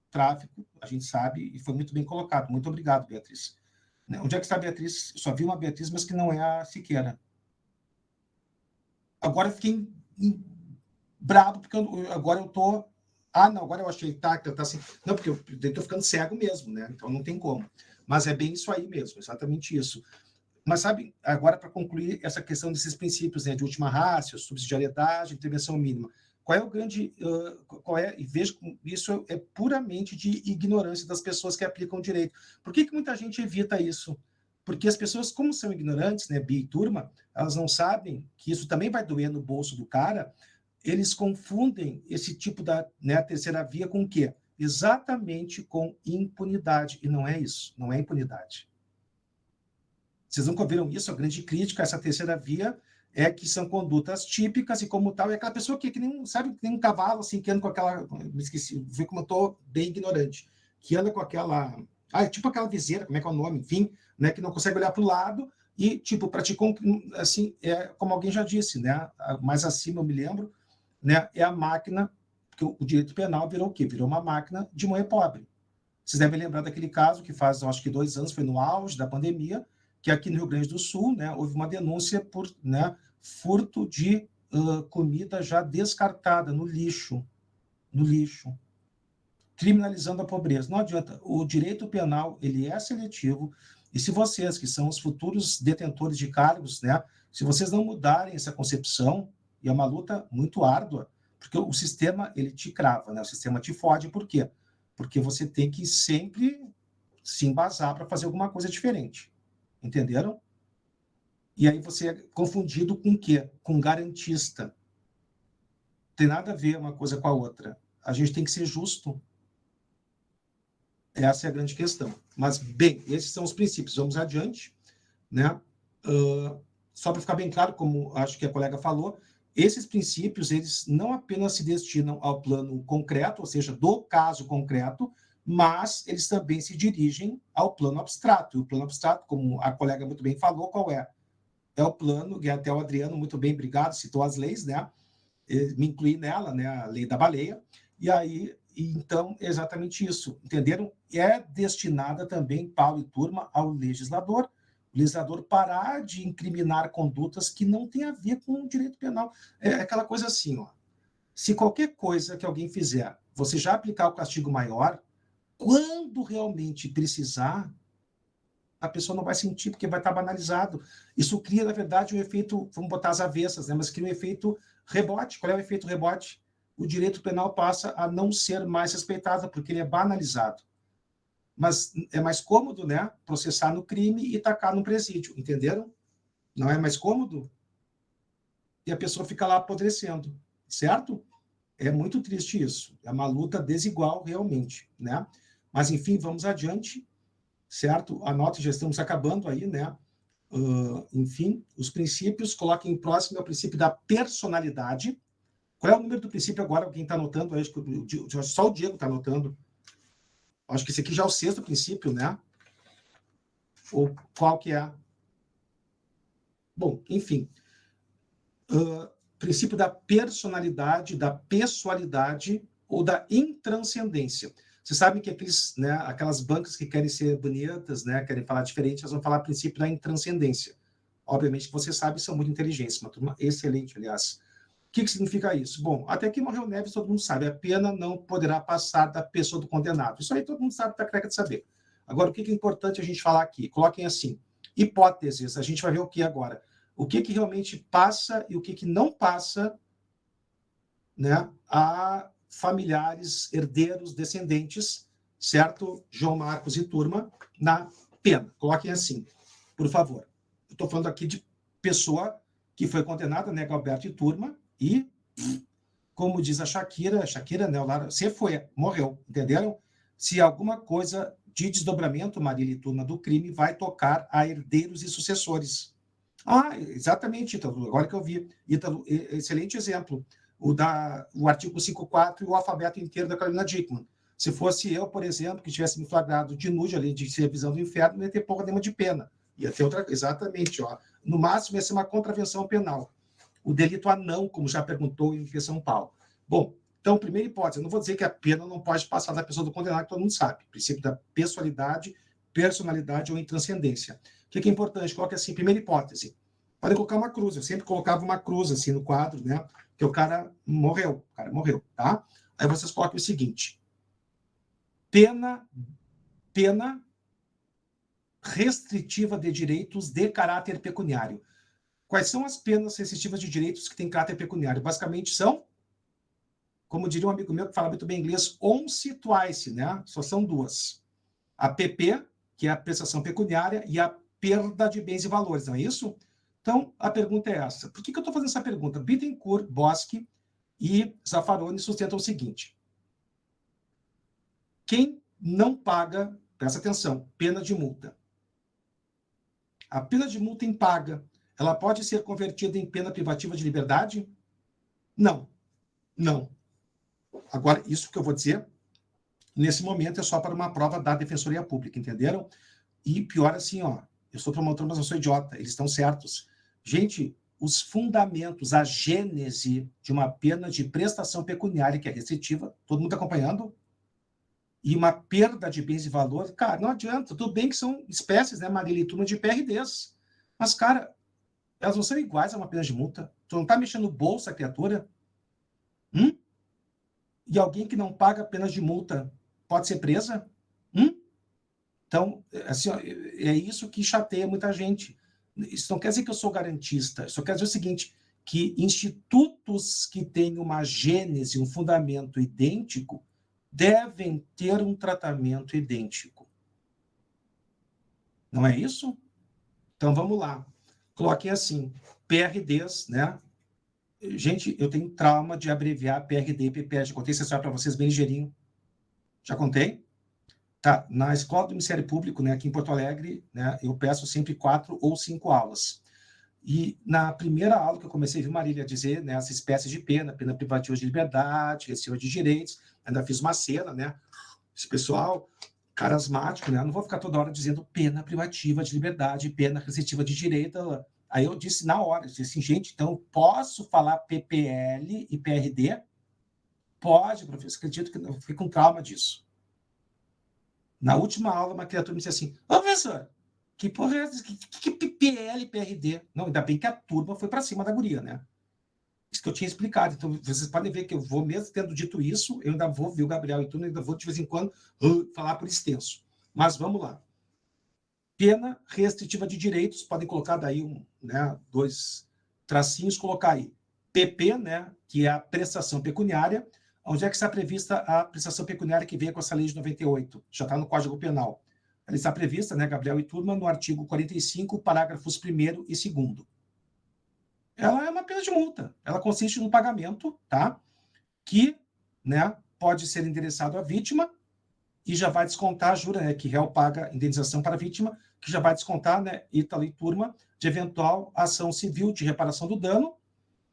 Tráfico, a gente sabe, e foi muito bem colocado. Muito obrigado, Beatriz. Onde é que está a Beatriz? Eu só vi uma Beatriz, mas que não é a Siqueira. Agora fiquei brabo, porque agora eu tô... não, agora eu achei, tá assim... Não, porque eu tô ficando cego mesmo, né? Então não tem como. Mas é bem isso aí mesmo, exatamente isso. Mas, sabe, agora para concluir essa questão desses princípios, né, de última ratio, subsidiariedade, intervenção mínima, qual é o grande... e vejo que isso é puramente de ignorância das pessoas que aplicam o direito. Por que muita gente evita isso? Porque as pessoas, como são ignorantes, né, Bia e turma, elas não sabem que isso também vai doer no bolso do cara, eles confundem esse tipo da, né, terceira via com o quê? Exatamente com impunidade. E não é isso, não é impunidade. Vocês nunca viram isso? A grande crítica a essa terceira via é que são condutas típicas e, como tal, é aquela pessoa que nem, sabe, que nem um cavalo, assim, que anda com aquela... Me esqueci, vê como eu estou bem ignorante. Que anda com aquela... tipo aquela viseira, como é que é o nome? Enfim, né, que não consegue olhar para o lado e, tipo, para te... Assim, como alguém já disse, né? Mais acima, eu me lembro, né, é a máquina... Porque o direito penal virou o quê? Virou uma máquina de moer pobre. Vocês devem lembrar daquele caso que faz, acho que 2 anos, foi no auge da pandemia, que aqui no Rio Grande do Sul, né, houve uma denúncia por, né, furto de comida já descartada no lixo, criminalizando a pobreza. Não adianta, o direito penal ele é seletivo, e se vocês, que são os futuros detentores de cargos, né, se vocês não mudarem essa concepção, e é uma luta muito árdua, porque o sistema ele te crava, né, o sistema te fode, por quê? Porque você tem que sempre se embasar para fazer alguma coisa diferente. Entenderam? E aí você é confundido com o quê? Com garantista. Tem nada a ver uma coisa com a outra. A gente tem que ser justo. Essa é a grande questão. Mas, bem, esses são os princípios. Vamos adiante. Né? Só para ficar bem claro, como acho que a colega falou, esses princípios, eles não apenas se destinam ao plano concreto, ou seja, do caso concreto, mas eles também se dirigem ao plano abstrato. E o plano abstrato, como a colega muito bem falou, qual é? É o plano, e até o Adriano, muito bem, obrigado, citou as leis, né? Me incluí nela, né? A lei da baleia. E aí, então, é exatamente isso, entenderam? É destinada também, Paulo e turma, ao legislador. O legislador parar de incriminar condutas que não têm a ver com o direito penal. É aquela coisa assim, ó. Se qualquer coisa que alguém fizer, você já aplicar o castigo maior, quando realmente precisar, a pessoa não vai sentir, porque vai estar banalizado. Isso cria, na verdade, um efeito, vamos botar as avessas, né? Mas cria um efeito rebote. Qual é o efeito rebote? O direito penal passa a não ser mais respeitado, porque ele é banalizado. Mas é mais cômodo, né? Processar no crime e tacar no presídio, entenderam? Não é mais cômodo? E a pessoa fica lá apodrecendo, certo? É muito triste isso. É uma luta desigual, realmente, né? Mas, enfim, vamos adiante, certo? A nota, já estamos acabando aí, né? Enfim, os princípios, coloquem próximo ao princípio da personalidade. Qual é o número do princípio agora? Alguém está anotando? Acho que só o Diego está anotando. Acho que esse aqui já é o 6º princípio, né? Ou qual que é? Bom, enfim. Princípio da personalidade, da pessoalidade ou da intranscendência. Vocês sabem que né, aquelas bancas que querem ser bonitas, né, querem falar diferente, elas vão falar princípio da intranscendência. Obviamente que vocês sabem, são muito inteligentes, uma turma excelente, aliás. O que significa isso? Bom, até que morreu Neves, todo mundo sabe, a pena não poderá passar da pessoa do condenado. Isso aí todo mundo sabe, está careca de saber. Agora, o que é importante a gente falar aqui? Coloquem assim, hipóteses, a gente vai ver o que agora? O que realmente passa e o que não passa, né, a familiares, herdeiros, descendentes, certo? João Marcos e turma, na pena. Coloquem assim, por favor. Estou falando aqui de pessoa que foi condenada, né, Galberto e turma, e, como diz a Shakira, né, você foi, morreu, entenderam? Se alguma coisa de desdobramento, Marília e turma, do crime, vai tocar a herdeiros e sucessores. Exatamente, Ítalo, agora que eu vi. Ítalo, excelente exemplo. O artigo 5.4 e o alfabeto inteiro da Carolina Dickmann. Se fosse eu, por exemplo, que tivesse me flagrado de nude, além de ser visão do inferno, não ia ter porra nenhuma de pena. Ia ter outra... Exatamente, ó. No máximo ia ser uma contravenção penal. O delito anão, como já perguntou em São Paulo. Bom, então, primeira hipótese, eu não vou dizer que a pena não pode passar da pessoa do condenado, que todo mundo sabe. Princípio da pessoalidade, personalidade ou intranscendência. O que é importante? Coloque assim, primeira hipótese. Pode colocar uma cruz. Eu sempre colocava uma cruz assim no quadro, né? Que o cara morreu. Tá? Aí vocês colocam o seguinte: pena restritiva de direitos de caráter pecuniário. Quais são as penas restritivas de direitos que têm caráter pecuniário? Basicamente são, como diria um amigo meu que fala muito bem inglês, once twice, né? Só são duas. A PP, que é a prestação pecuniária, e a perda de bens e valores, não é isso? Então, a pergunta é essa. Por que eu estou fazendo essa pergunta? Bittencourt, Boschi e Zaffaroni sustentam o seguinte: quem não paga, presta atenção, pena de multa. A pena de multa impaga, ela pode ser convertida em pena privativa de liberdade? Não. Agora, isso que eu vou dizer, nesse momento, é só para uma prova da Defensoria Pública, entenderam? E pior assim, ó, eu sou promotor, mas não sou idiota, eles estão certos. Gente, os fundamentos, a gênese de uma pena de prestação pecuniária, que é restritiva, todo mundo acompanhando? E uma perda de bens e valor, cara, não adianta. Tudo bem que são espécies, né, Marília e turma, de PRDs. Mas, cara, elas não são iguais a uma pena de multa. Tu não está mexendo no bolso da criatura? E alguém que não paga pena de multa pode ser presa? Então, assim, ó, é isso que chateia muita gente. Isso não quer dizer que eu sou garantista. Isso quer dizer o seguinte, que institutos que têm uma gênese, um fundamento idêntico, devem ter um tratamento idêntico. Não é isso? Então, vamos lá. Coloquem assim, PRDs, né? Gente, eu tenho trauma de abreviar PRD e PPE. Já contei essa história para vocês bem ligeirinho. Já contei? Tá. Na Escola do Ministério Público, né, aqui em Porto Alegre, né, eu peço sempre 4 ou 5 aulas. E na primeira aula que eu comecei a ver Marília dizer, né, as espécies de pena privativa de liberdade, restritiva de direitos, ainda fiz uma cena, né? Esse pessoal carismático, né? Eu não vou ficar toda hora dizendo pena privativa de liberdade, pena restritiva de direito. Aí eu disse na hora, eu disse assim, gente, então posso falar PPL e PRD? Pode, professor, acredito que eu fiquei com trauma disso. Na última aula, uma criatura me disse assim, professor, que porra é essa? Que PPL e PRD? Não, ainda bem que a turma foi para cima da guria, né? Isso que eu tinha explicado. Então, vocês podem ver que eu vou, mesmo tendo dito isso, eu ainda vou ver o Gabriel e tudo, ainda vou, de vez em quando, falar por extenso. Mas vamos lá. Pena restritiva de direitos, podem colocar daí 2 tracinhos, colocar aí PP, né, que é a prestação pecuniária. Onde é que está prevista a prestação pecuniária que veio com essa lei de 98? Já está no Código Penal. Ela está prevista, né, Gabriel e turma, no artigo 45, parágrafos 1º e 2º. Ela é uma pena de multa. Ela consiste no pagamento, tá? Que, né, pode ser endereçado à vítima e já vai descontar, jura, né, que réu paga indenização para a vítima, que já vai descontar, né, Ítalo e turma, de eventual ação civil de reparação do dano,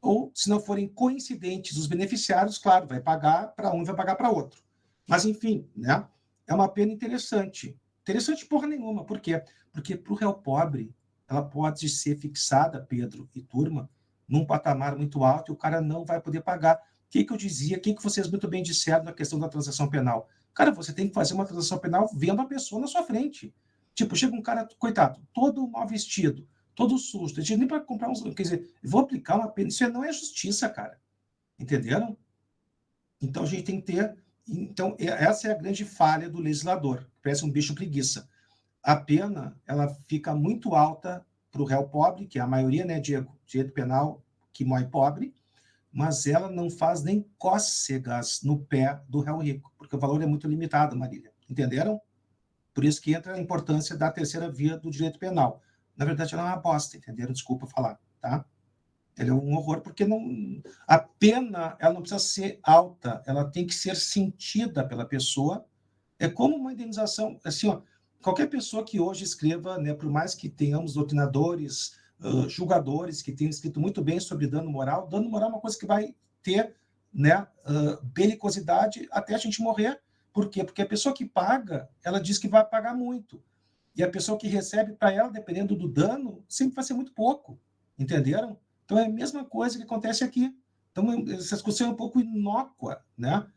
ou, se não forem coincidentes os beneficiários, claro, vai pagar para um e vai pagar para outro. Mas, enfim, né, é uma pena interessante. Interessante porra nenhuma. Por quê? Porque para o réu pobre, ela pode ser fixada, Pedro e turma, num patamar muito alto e o cara não vai poder pagar. O que eu dizia, o que vocês muito bem disseram na questão da transação penal? Cara, você tem que fazer uma transação penal vendo a pessoa na sua frente. Tipo, chega um cara, coitado, todo mal vestido, todo susto, a gente nem para comprar uns... Quer dizer, vou aplicar uma pena, isso não é justiça, cara. Entenderam? Então, a gente tem que ter... Então, essa é a grande falha do legislador. Parece um bicho preguiça. A pena, ela fica muito alta para o réu pobre, que é a maioria, né, direito penal, que morre pobre, mas ela não faz nem cócegas no pé do réu rico, porque o valor é muito limitado, Marília. Entenderam? Por isso que entra a importância da terceira via do direito penal. Na verdade, ela é uma bosta, entenderam? Desculpa falar, tá? Ela é um horror, porque não... a pena, ela não precisa ser alta, ela tem que ser sentida pela pessoa. É como uma indenização, assim, ó, qualquer pessoa que hoje escreva, né, por mais que tenhamos doutrinadores, julgadores que tenham escrito muito bem sobre dano moral é uma coisa que vai ter, né, belicosidade até a gente morrer. Por quê? Porque a pessoa que paga, ela diz que vai pagar muito. E a pessoa que recebe, para ela, dependendo do dano, sempre vai ser muito pouco. Entenderam? Então, é a mesma coisa que acontece aqui. Então, essa discussão é um pouco inócua, né?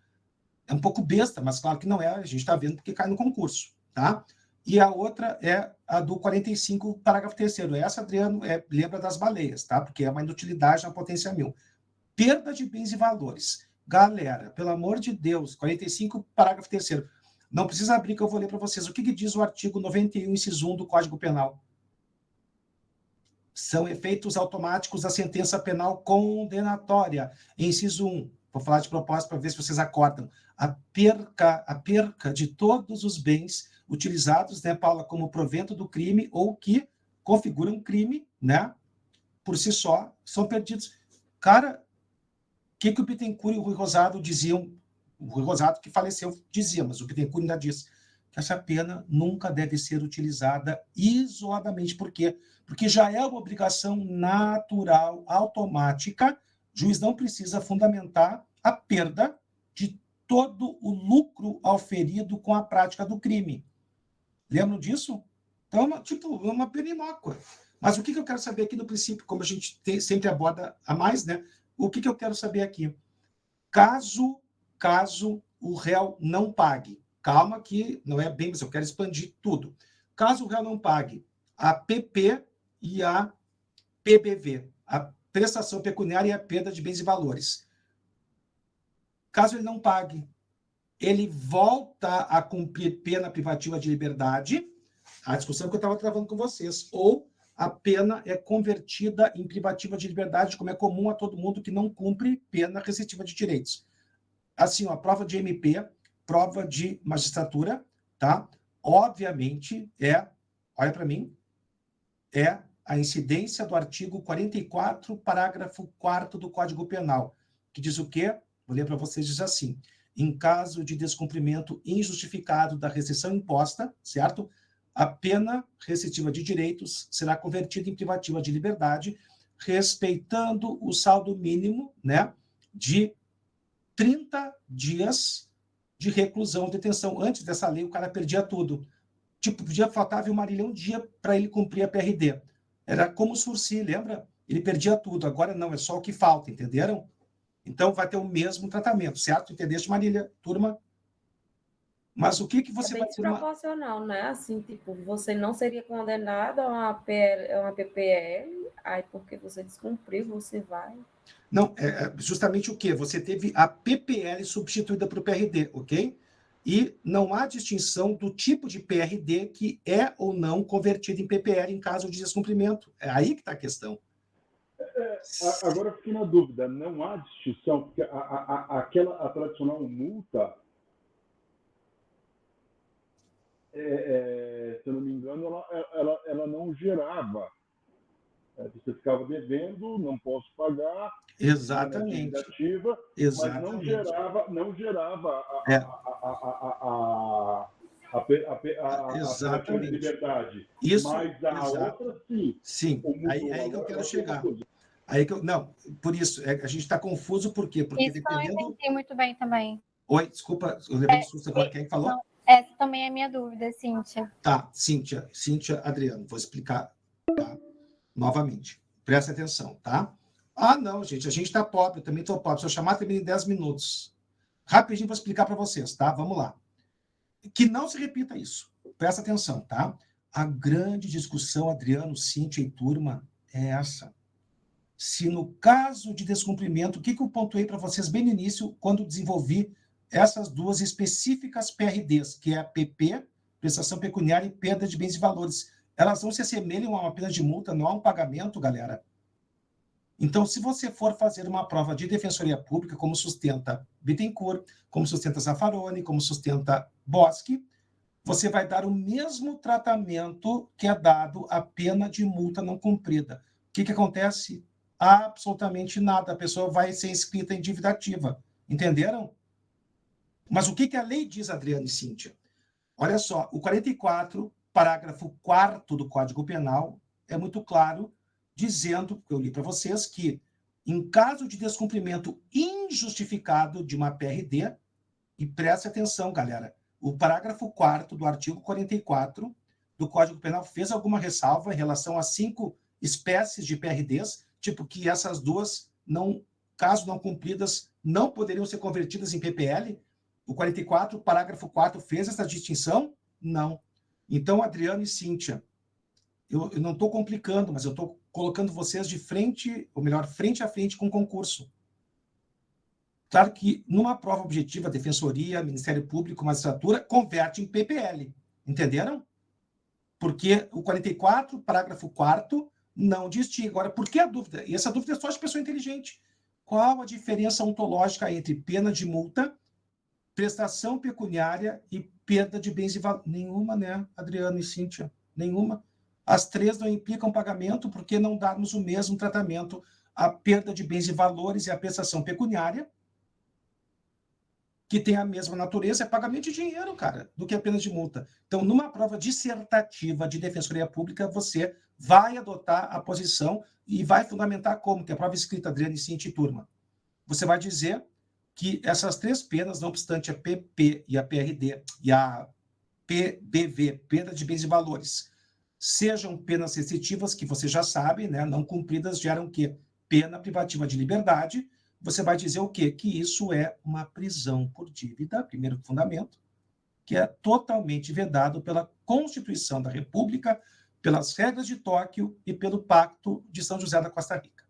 É um pouco besta, mas claro que não é. A gente está vendo porque cai no concurso, tá? e a outra é a do 45, parágrafo 3º. Essa, Adriano, lembra das baleias, tá? Porque é uma inutilidade na potência 1000. Perda de bens e valores. Galera, pelo amor de Deus, 45, parágrafo 3º. Não precisa abrir que eu vou ler para vocês. O que diz o artigo 91, inciso 1 do Código Penal? São efeitos automáticos da sentença penal condenatória. Inciso 1. Vou falar de propósito para ver se vocês acordam. A perca de todos os bens utilizados, né, Paula, como provento do crime ou que configuram um crime, né, por si só, são perdidos. Cara, o que o Bittencourt e o Rui Rosado diziam? O Rui Rosado, que faleceu, dizia, mas o Bittencourt ainda diz que essa pena nunca deve ser utilizada isoladamente. Por quê? Porque já é uma obrigação natural, automática. O juiz não precisa fundamentar a perda de todo o lucro auferido com a prática do crime. Lembram disso? Então, é uma pena inócua. Mas o que eu quero saber aqui no princípio, como a gente sempre aborda a mais, né? O que eu quero saber aqui? Caso o réu não pague, calma que não é bem, mas eu quero expandir tudo. Caso o réu não pague a PP e a PBV, a prestação pecuniária e a perda de bens e valores. Caso ele não pague, ele volta a cumprir pena privativa de liberdade, a discussão que eu estava travando com vocês, ou a pena é convertida em privativa de liberdade, como é comum a todo mundo que não cumpre pena restritiva de direitos. Assim, a prova de MP, prova de magistratura, tá? Obviamente, olha para mim, é a incidência do artigo 44, parágrafo 4º do Código Penal, que diz o quê? Vou ler para vocês, diz assim: em caso de descumprimento injustificado da restrição imposta, certo? A pena restritiva de direitos será convertida em privativa de liberdade, respeitando o saldo mínimo, né, de 30 dias de reclusão ou detenção. Antes dessa lei, o cara perdia tudo. Tipo, podia faltar Marília um dia para ele cumprir a PRD. Era como o Sursi, lembra? Ele perdia tudo. Agora não, é só o que falta, entenderam? Então vai ter o mesmo tratamento, certo? Entendeste, Marília? Turma? Mas o que você vai... É bem desproporcional, né? Assim, tipo, você não seria condenado a uma PPL, aí porque você descumpriu, você vai... Não, justamente o quê? Você teve a PPL substituída por PRD, ok? E não há distinção do tipo de PRD que é ou não convertido em PPL em caso de descumprimento. É aí que está a questão. Agora eu fiquei na dúvida, não há distinção, porque a tradicional multa, se eu não me engano, ela não gerava. Você ficava devendo, não posso pagar. Exatamente. Exatamente. Mas não gerava a liberdade. Isso, mas a outra, sim. Sim, aí que eu quero chegar. Não, por isso, a gente está confuso, por quê? Porque isso dependendo... não entendi muito bem também. Oi, desculpa, eu levei um susto agora. Quem falou? Não, essa também é minha dúvida, Cíntia. Tá, Cíntia, Adriano, vou explicar, tá? Novamente. Presta atenção, tá? Ah, não, gente, a gente está pobre, eu também estou pobre. Se eu chamar, termina em 10 minutos. Rapidinho vou explicar para vocês, tá? Vamos lá. Que não se repita isso. Presta atenção, tá? A grande discussão, Adriano, Cíntia e turma, é essa. Se no caso de descumprimento, o que eu pontuei para vocês bem no início, quando desenvolvi essas duas específicas PRDs, que é a PP, prestação pecuniária e perda de bens e valores, elas não se assemelham a uma pena de multa, não há um pagamento, galera. Então, se você for fazer uma prova de defensoria pública, como sustenta Bittencourt, como sustenta Zaffaroni, como sustenta Boschi, você vai dar o mesmo tratamento que é dado à pena de multa não cumprida. O que acontece? Absolutamente nada. A pessoa vai ser inscrita em dívida ativa. Entenderam? Mas o que a lei diz, Adriano e Cíntia? Olha só, o 44, parágrafo 4º do Código Penal, é muito claro, dizendo, que eu li para vocês, que em caso de descumprimento injustificado de uma PRD, e preste atenção, galera, o parágrafo 4º do artigo 44 do Código Penal fez alguma ressalva em relação a 5 espécies de PRDs, tipo que essas duas, caso não cumpridas, não poderiam ser convertidas em PPL. O 44, parágrafo 4, fez essa distinção? Não. Então, Adriano e Cíntia, eu não estou complicando, mas eu estou colocando vocês de frente, ou melhor, frente a frente com o concurso. Claro que numa prova objetiva, Defensoria, Ministério Público, Magistratura, converte em PPL. Entenderam? Porque o 44, parágrafo 4º, não distingue. Agora, por que a dúvida? E essa dúvida é só de pessoa inteligente. Qual a diferença ontológica entre pena de multa, prestação pecuniária e perda de bens e valores? Nenhuma, né, Adriano e Cíntia? Nenhuma. As três não implicam pagamento porque não darmos o mesmo tratamento à perda de bens e valores e à prestação pecuniária, que tem a mesma natureza, é pagamento de dinheiro, cara, do que a pena de multa. Então, numa prova dissertativa de Defensoria Pública, você vai adotar a posição e vai fundamentar como, que é a prova escrita, Adriano e Cíntia e turma. Você vai dizer que essas três penas, não obstante a PP e a PRD e a PBV, perda de bens e valores, sejam penas restritivas, que você já sabe, né, não cumpridas, geram o quê? Pena privativa de liberdade. Você vai dizer o quê? Que isso é uma prisão por dívida, primeiro fundamento, que é totalmente vedado pela Constituição da República, pelas regras de Tóquio e pelo Pacto de São José da Costa Rica.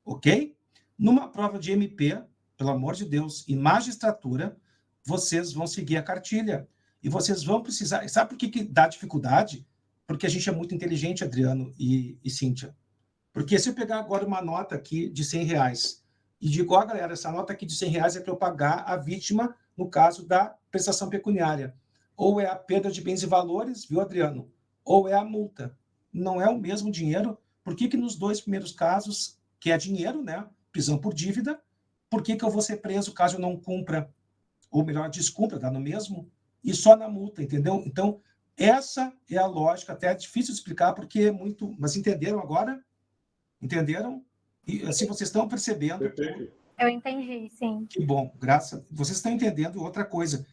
Ok? Numa prova de MP, pelo amor de Deus, e magistratura, vocês vão seguir a cartilha. E vocês vão precisar... Sabe por que dá dificuldade? Porque a gente é muito inteligente, Adriano e Cíntia. Porque se eu pegar agora uma nota aqui de R$100 e digo, ó, galera, essa nota aqui de R$100 é para eu pagar a vítima no caso da prestação pecuniária. Ou é a perda de bens e valores, viu, Adriano? Ou é a multa. Não é o mesmo dinheiro. Por que nos dois primeiros casos, que é dinheiro, né? Prisão por dívida, por que eu vou ser preso caso eu não cumpra? Ou melhor, descumpra, dá no mesmo? E só na multa, entendeu? Então, essa é a lógica. Até é difícil de explicar, porque é muito... Mas entenderam agora? Entenderam? E assim, vocês estão percebendo... Eu entendi, sim. Que bom, graças... Vocês estão entendendo outra coisa.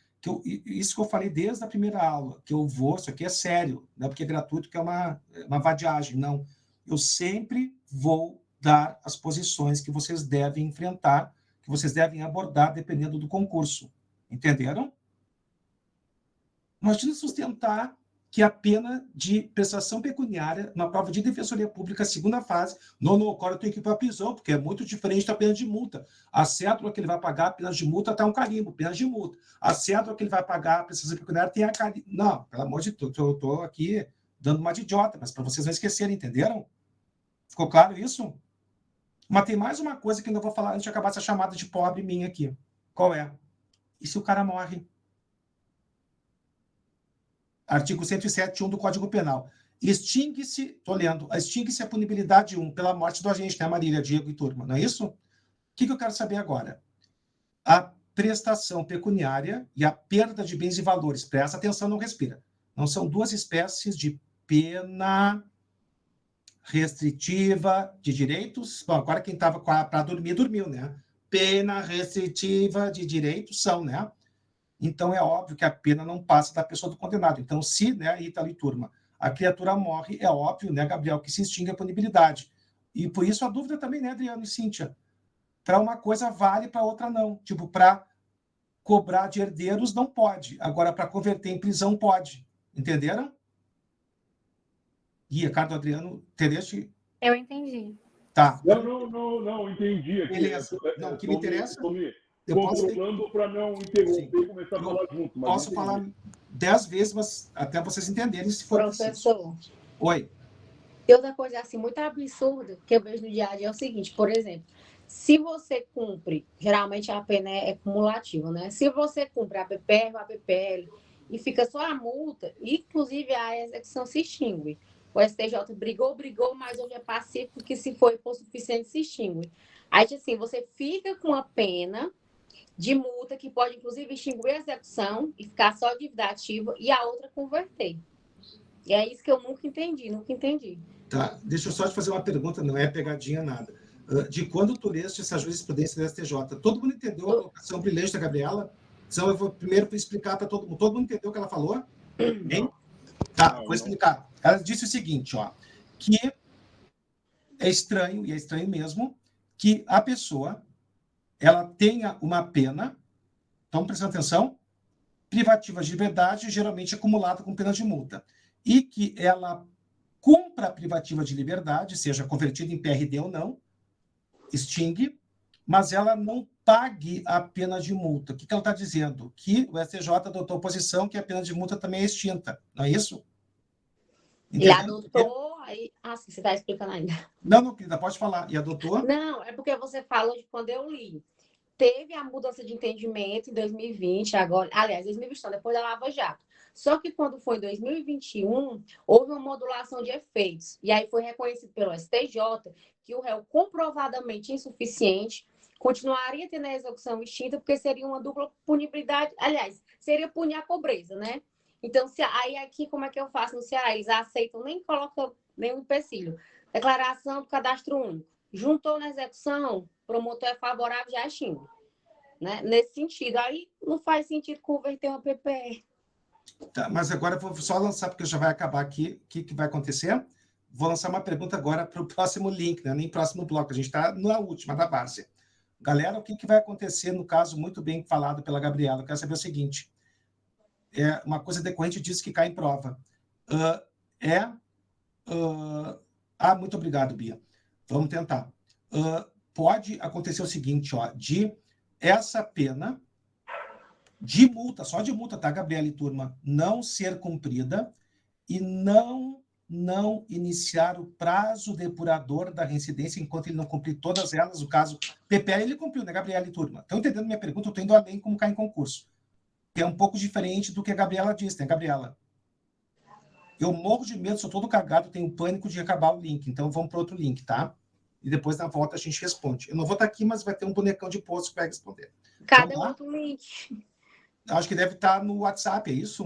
Isso que eu falei desde a primeira aula, que eu vou... Isso aqui é sério, não é porque é gratuito que é uma vadiagem, não. Eu sempre vou dar as posições que vocês devem enfrentar, que vocês devem abordar dependendo do concurso. Entenderam? Imagina sustentar que a pena de prestação pecuniária na prova de Defensoria Pública, segunda fase, não, agora eu tenho que ir para a prisão, porque é muito diferente da pena de multa. A cédula que ele vai pagar, a pena de multa, está um carimbo, pena de multa. A cédula que ele vai pagar, a prestação pecuniária, tem a carimbo. Não, pelo amor de Deus, eu estou aqui dando uma de idiota, mas para vocês não esquecerem, entenderam? Ficou claro isso? Mas tem mais uma coisa que ainda vou falar antes de acabar essa chamada de pobre minha aqui. Qual é? E se o cara morre? Artigo 107.1 do Código Penal. Extingue-se, estou lendo, extingue-se a punibilidade 1 pela morte do agente, né, Marília, Diego e turma, não é isso? O que eu quero saber agora? A prestação pecuniária e a perda de bens e valores. Presta atenção, não respira. Não são duas espécies de pena restritiva de direitos? Bom, agora quem estava para dormir, dormiu, né? Pena restritiva de direitos são, né? Então, é óbvio que a pena não passa da pessoa do condenado. Então, se, né, Ítalo e turma, a criatura morre, é óbvio, né, Gabriel, que se extingue a punibilidade. E por isso a dúvida também, né, Adriano e Cíntia? Para uma coisa vale, para outra não. Tipo, para cobrar de herdeiros não pode. Agora, para converter em prisão, pode. Entenderam? Guia, Ricardo, Adriano, entendeste? Eu entendi. Tá. Não, entendi. Aqui. Beleza. Não, o que me interessa... Eu controlando para não interromper e começar a falar junto. Mas posso falar 10 vezes, mas até vocês entenderem se for Professor. Preciso. Oi. E outra coisa assim, muito absurda que eu vejo no dia a dia é o seguinte, por exemplo, se você cumpre, geralmente a pena é cumulativa, né? Se você cumpre a PPR, a PPL e fica só a multa, inclusive a execução se extingue. O STJ brigou, mas hoje é pacífico que se for suficiente se extingue. Aí, assim, você fica com a pena de multa, que pode, inclusive, extinguir a execução e ficar só dívida ativa, e a outra converter. E é isso que eu nunca entendi. Tá, deixa eu só te fazer uma pergunta, não é pegadinha nada. De quando tu leste essa jurisprudência da STJ, todo mundo entendeu a colocação brilhante da Gabriela? Então, eu vou primeiro explicar para todo mundo. Todo mundo entendeu o que ela falou? Hein? Tá, vou explicar. Ela disse o seguinte, ó, que é estranho, e é estranho mesmo, que a pessoa ela tenha uma pena, estão prestando atenção? privativa de liberdade, geralmente acumulada com pena de multa, e que ela cumpra a privativa de liberdade, seja convertida em PRD ou não, extingue, mas ela não pague a pena de multa. O que ela está dizendo? Que o STJ adotou posição que a pena de multa também é extinta, não é isso? Entendeu? E adotou, aí... sim, você está explicando ainda. Não, querida, pode falar. E adotou? Não, é porque você falou de quando eu li. Teve a mudança de entendimento em 2020, agora, aliás, 2020, depois da Lava Jato. Só que quando foi em 2021, houve uma modulação de efeitos. E aí foi reconhecido pelo STJ que o réu comprovadamente insuficiente continuaria tendo a execução extinta, porque seria uma dupla punibilidade. Aliás, seria punir a pobreza, né? Então, aí aqui, como é que eu faço no Ceará? Eles aceitam, nem colocam nenhum empecilho. Declaração do cadastro único. Juntou na execução, promotor é favorável, já extingue. Né? Nesse sentido. Aí não faz sentido converter uma PPR. Tá, mas agora eu vou só lançar, porque já vai acabar aqui. O que vai acontecer? Vou lançar uma pergunta agora para o próximo link, né? Nem próximo bloco. A gente está na última, da várzea. Galera, o que vai acontecer no caso muito bem falado pela Gabriela? Eu quero saber o seguinte. É uma coisa decorrente disso que cai em prova. Muito obrigado, Bia. Vamos tentar. Pode acontecer o seguinte, de essa pena de multa, só de multa, tá, Gabriela e turma, não ser cumprida e não iniciar o prazo depurador da reincidência enquanto ele não cumprir todas elas. O caso PPL, ele cumpriu, né, Gabriela e turma? Estão entendendo minha pergunta? Eu estou indo além como cai em concurso. Que é um pouco diferente do que a Gabriela disse, né, Gabriela? Eu morro de medo, sou todo cagado, tenho pânico de acabar o link. Então, vamos para outro link, tá? E depois, na volta, a gente responde. Eu não vou estar aqui, mas vai ter um bonecão de posto que vai responder. Cadê o outro link? Acho que deve estar no WhatsApp, é isso?